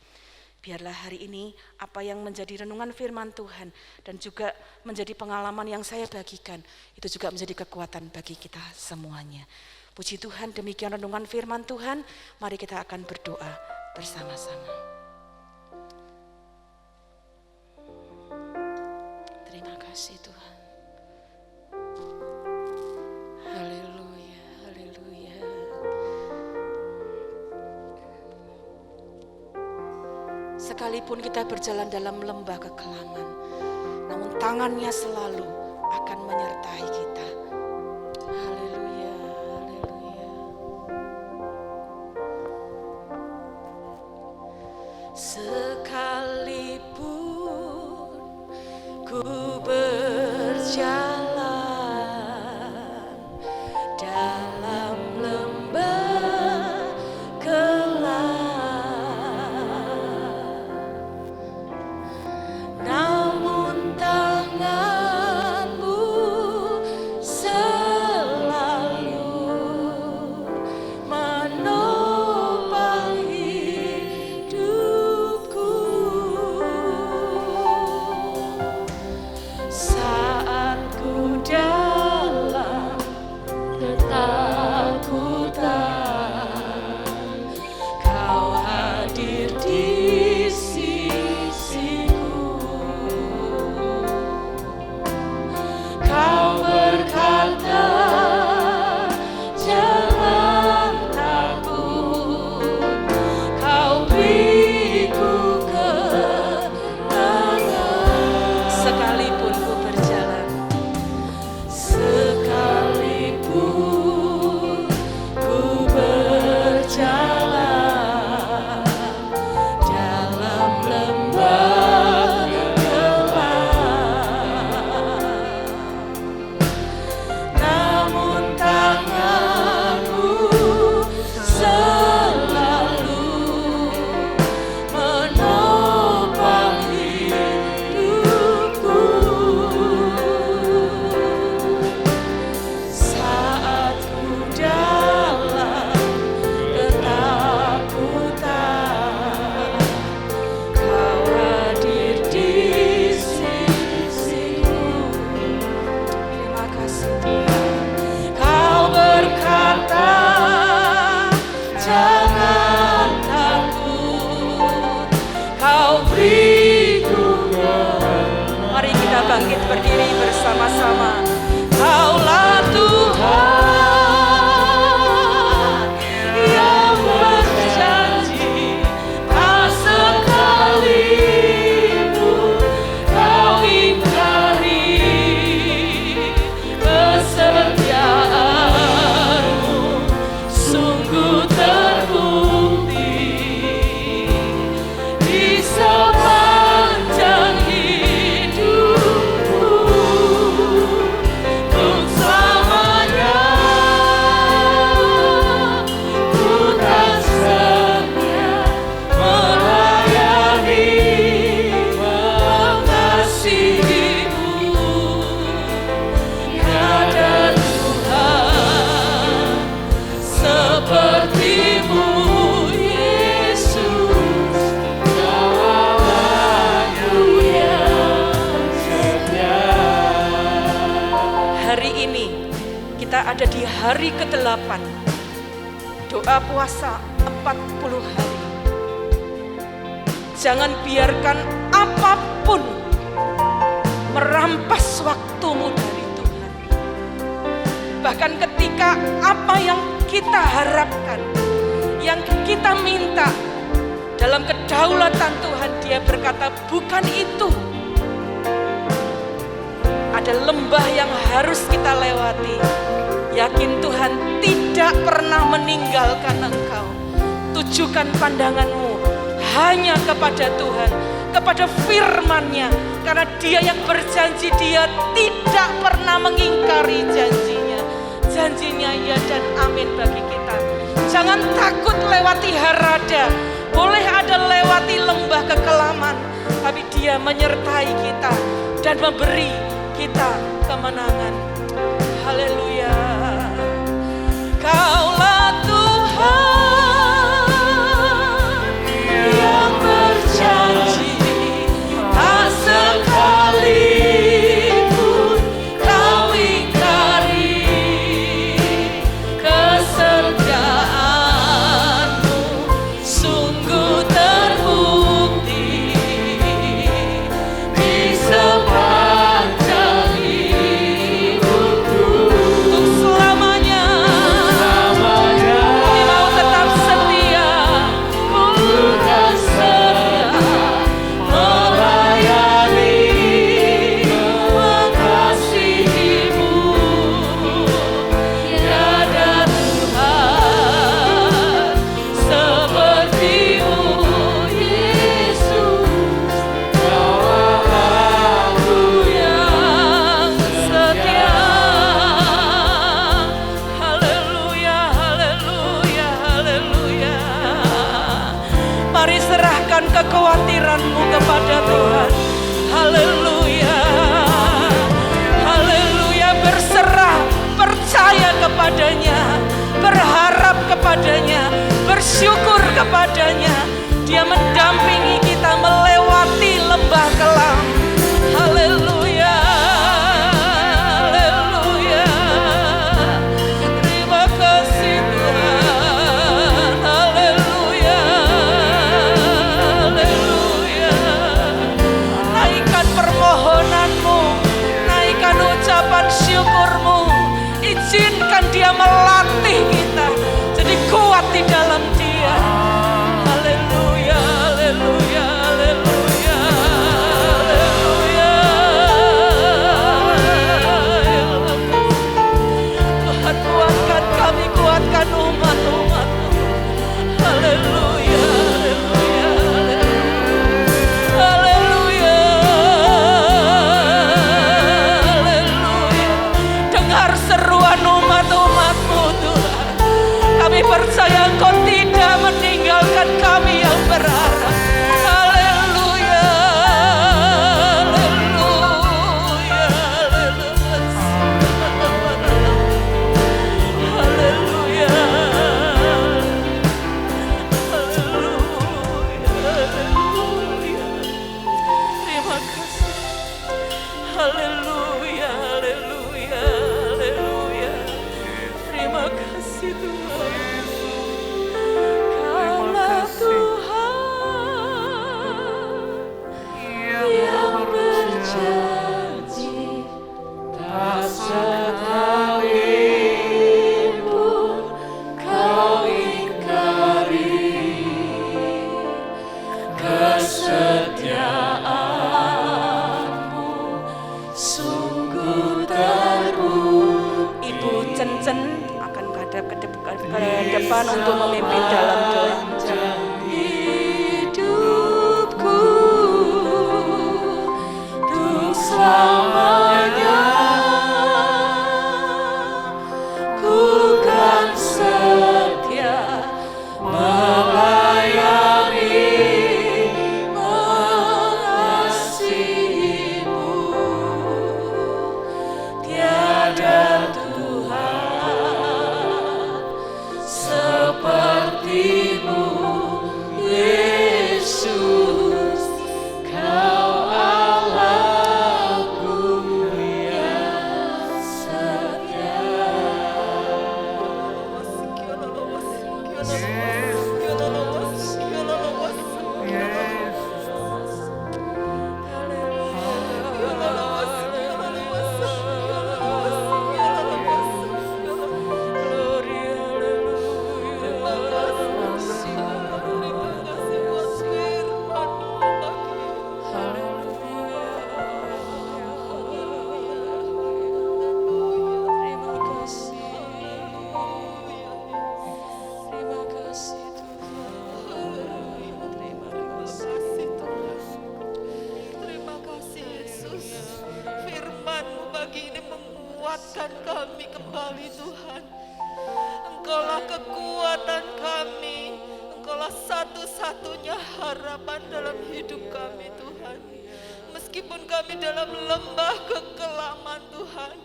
Biarlah hari ini apa yang menjadi renungan firman Tuhan dan juga menjadi pengalaman yang saya bagikan, itu juga menjadi kekuatan bagi kita semuanya. Puji Tuhan, demikian renungan firman Tuhan. Mari kita akan berdoa bersama-sama. Terima kasih Tuhan. Haleluya, haleluya. Sekalipun kita berjalan dalam lembah kekelaman, namun tangannya selalu akan menyertai kita. Haleluya, haleluya. Sekalipun ku berjalan dalam lembah bangkit berdiri bersama-sama. Kaulah Tuhan yang berjanji, tak sekalipun kau ingkari kesetiaanmu, sungguh terbukti di sepanjang ada di hari ke-8 doa puasa 40 hari. Jangan biarkan apapun merampas waktumu dari Tuhan. Bahkan ketika apa yang kita harapkan, yang kita minta dalam kedaulatan Tuhan, Dia berkata bukan itu. Ada lembah yang harus kita lewati. Yakin Tuhan tidak pernah meninggalkan engkau. Tujukan pandanganmu hanya kepada Tuhan, kepada firman-Nya, karena Dia yang berjanji, Dia tidak pernah mengingkari janjinya. Janjinya ya dan amin bagi kita. Jangan takut lewati harada. Boleh ada lewat melewati lembah kekelaman, tapi Dia menyertai kita dan memberi kita kemenangan. Haleluya. Kaulah Tuhan yang berjanji, tak sekalipun Kau ingkari kesetiaan-Mu, sungguh terbukti di sepanjang hidupku. Untuk selamanya kami mau tetap setia, bukan setia melayani, mengasihi-Mu. Tiada Tuhan seperti-Mu, Yesus. Kau Allahku yang setia. Haleluya, haleluya, haleluya. Mari serahkan kekhawatiran-mu kepada Tuhan. Haleluya, haleluya. Berserah, percaya kepadanya, berharap kepadanya, bersyukur kepadanya. Dia mendampingi kita melewati lembah kelam. Haleluya, haleluya. Terima kasih Tuhan. Haleluya, haleluya. Naikkan permohonanmu, naikkan ucapan syukurmu. Izinkan Dia melatih kita jadi kuat di dalam Dia. Haleluya, haleluya, haleluya, haleluya. Tuhan, kuatkan kami, kuatkan umat-umat-Mu. Haleluya, haleluya, haleluya, haleluya. Dengar seruan umat-umat-Mu Tuhan. Kami percaya Engkau tidak meninggalkan kami yang berharap. Haleluya, haleluya, haleluya, haleluya. Terima kasih. Haleluya, haleluya, haleluya. Terima kasih Tuhan. Kaulah Tuhan yang berjanji, tak sekalipun Kau ingkari kesetiaan-Mu, sungguh terbukti. Ibu Cencen akan menghadap ke depan untuk memimpin dalam doa. Hidupku untuk selamanya, ku kan setia melayani, mengasihi-Mu. Tiada Tuhan seperti-Mu, Yesus. Kau Allahku yang setia. Terima kasih Tuhan. Engkaulah satu-satunya harapan dalam hidup kami Tuhan. Meskipun kami dalam lembah kekelaman Tuhan,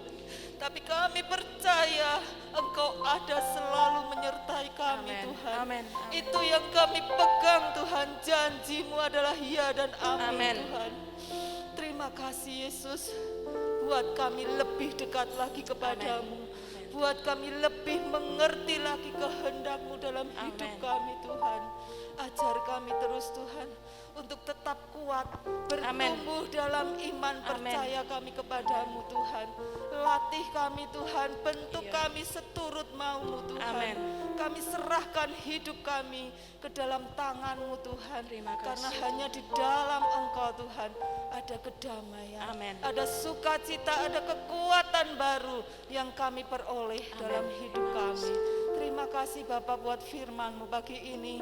tapi kami percaya Engkau ada selalu menyertai kami Tuhan. Amin. Itu yang kami pegang Tuhan, janji-Mu adalah ya dan amin, Amin. Tuhan. Terima kasih Yesus, buat kami lebih dekat lagi kepadamu. Buat kami lebih mengerti lagi kehendak-Mu dalam hidup kami Tuhan. Ajar kami terus Tuhan untuk tetap kuat, bertumbuh dalam iman, percaya kami kepadamu Tuhan. Latih kami Tuhan, bentuk kami seturut mau-Mu Tuhan. Kami serahkan hidup kami ke dalam tangan-Mu Tuhan. Karena hanya di dalam Engkau Tuhan ada kedamaian, ada sukacita, ada kekuatan baru yang kami peroleh dalam hidup kami. Terima kasih Bapak buat firman-Mu pagi ini.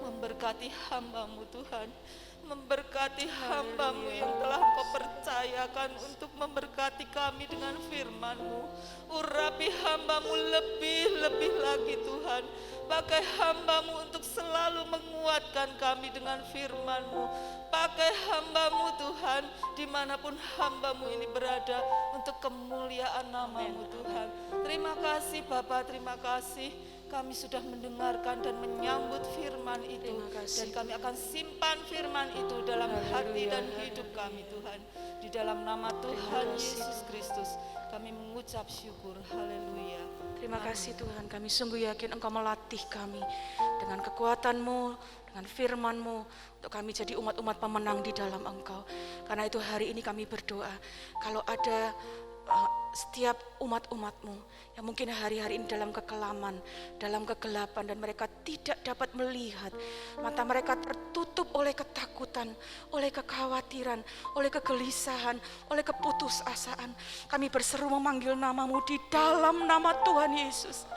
Memberkati hamba-Mu Tuhan, memberkati hamba-Mu yang telah Engkau percayakan untuk memberkati kami dengan firman-Mu. Urapi hamba-Mu lebih-lebih lagi Tuhan. Pakai hamba-Mu untuk selalu menguatkan kami dengan firman-Mu. Pakai hamba-Mu Tuhan, dimanapun hamba-Mu ini berada, untuk kemuliaan nama-Mu Tuhan. Terima kasih Bapak, terima kasih. Kami sudah mendengarkan dan menyambut firman itu, dan kami akan simpan firman itu dalam hati dan hidup kami Tuhan. Di dalam nama Tuhan Yesus Kristus kami mengucap syukur. Haleluya. Terima kasih Tuhan, kami sungguh yakin Engkau melatih kami dengan kekuatan-Mu, dengan firman-Mu, untuk kami jadi umat-umat pemenang di dalam Engkau. Karena itu hari ini kami berdoa, kalau ada setiap umat-umat-Mu yang mungkin hari-hari ini dalam kekelaman, dalam kegelapan, dan mereka tidak dapat melihat, mata mereka tertutup oleh ketakutan, oleh kekhawatiran, oleh kegelisahan, oleh keputusasaan. Kami berseru memanggil nama-Mu di dalam nama Tuhan Yesus.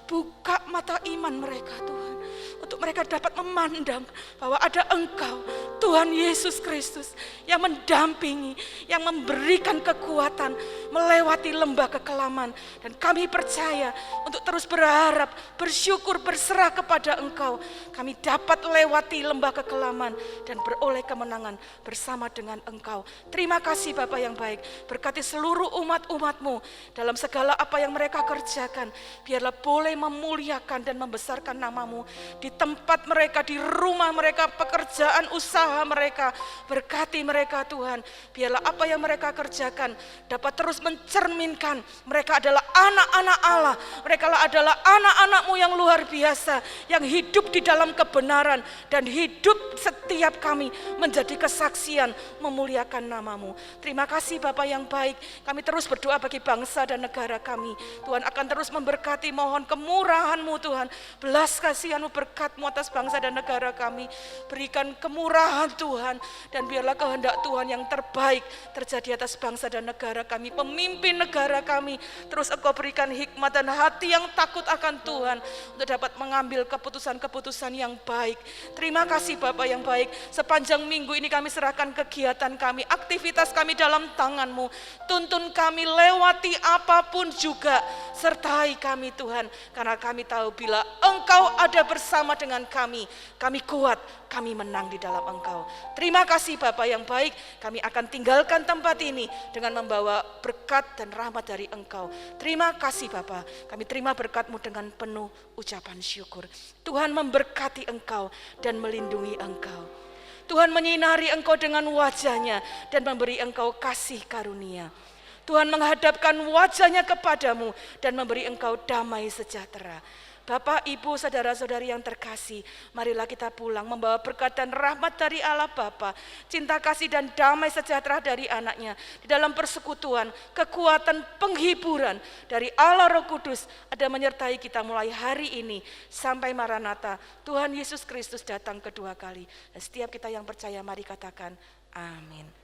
Buka mata iman mereka Tuhan, untuk mereka dapat memandang bahwa ada Engkau, Tuhan Yesus Kristus, yang mendampingi, yang memberikan kekuatan melewati lembah kekelaman. Dan kami percaya untuk terus berharap, bersyukur, berserah kepada Engkau, kami dapat lewati lembah kekelaman dan beroleh kemenangan bersama dengan Engkau. Terima kasih Bapa yang baik, berkati seluruh umat-umat-Mu dalam segala apa yang mereka kerjakan. Biarlah boleh memuliakan dan membesarkan nama-Mu di tempat mereka, di rumah mereka, pekerjaan usaha mereka. Berkati mereka Tuhan, biarlah apa yang mereka kerjakan dapat terus mencerminkan mereka adalah anak-anak Allah. Mereka adalah anak-anak-Mu yang luar biasa, yang hidup di dalam kebenaran, dan hidup setiap kami menjadi kesaksian memuliakan nama-Mu. Terima kasih Bapa yang baik, kami terus berdoa bagi bangsa dan negara kami. Tuhan akan terus memberkati, mohon kemurahan-Mu Tuhan, belas kasihan-Mu, berkat-Mu atas bangsa dan negara kami. Berikan kemurahan Tuhan, dan biarlah kehendak Tuhan yang terbaik terjadi atas bangsa dan negara kami, pemimpin negara kami. Terus Engkau berikan hikmat dan hati yang takut akan Tuhan, untuk dapat mengambil keputusan-keputusan yang baik. Terima kasih Bapa yang baik, sepanjang minggu ini kami serahkan kegiatan kami, aktivitas kami dalam tangan-Mu. Tuntun kami lewati apapun juga, sertai kami Tuhan, karena kami tahu bila Engkau ada bersama dengan kami kuat, kami menang di dalam Engkau. Terima kasih Bapa yang baik, kami akan tinggalkan tempat ini dengan membawa berkat dan rahmat dari Engkau. Terima kasih Bapa, kami terima berkat-Mu dengan penuh ucapan syukur. Tuhan memberkati Engkau dan melindungi Engkau. Tuhan menyinari Engkau dengan wajah-Nya dan memberi Engkau kasih karunia. Tuhan menghadapkan wajah-Nya kepadamu dan memberi engkau damai sejahtera. Bapak, Ibu, saudara-saudari yang terkasih, marilah kita pulang membawa berkat dan rahmat dari Allah Bapa, cinta kasih dan damai sejahtera dari anaknya, di dalam persekutuan, kekuatan, penghiburan dari Allah Roh Kudus ada menyertai kita mulai hari ini sampai Maranatha, Tuhan Yesus Kristus datang kedua kali. Dan setiap kita yang percaya, mari katakan amin.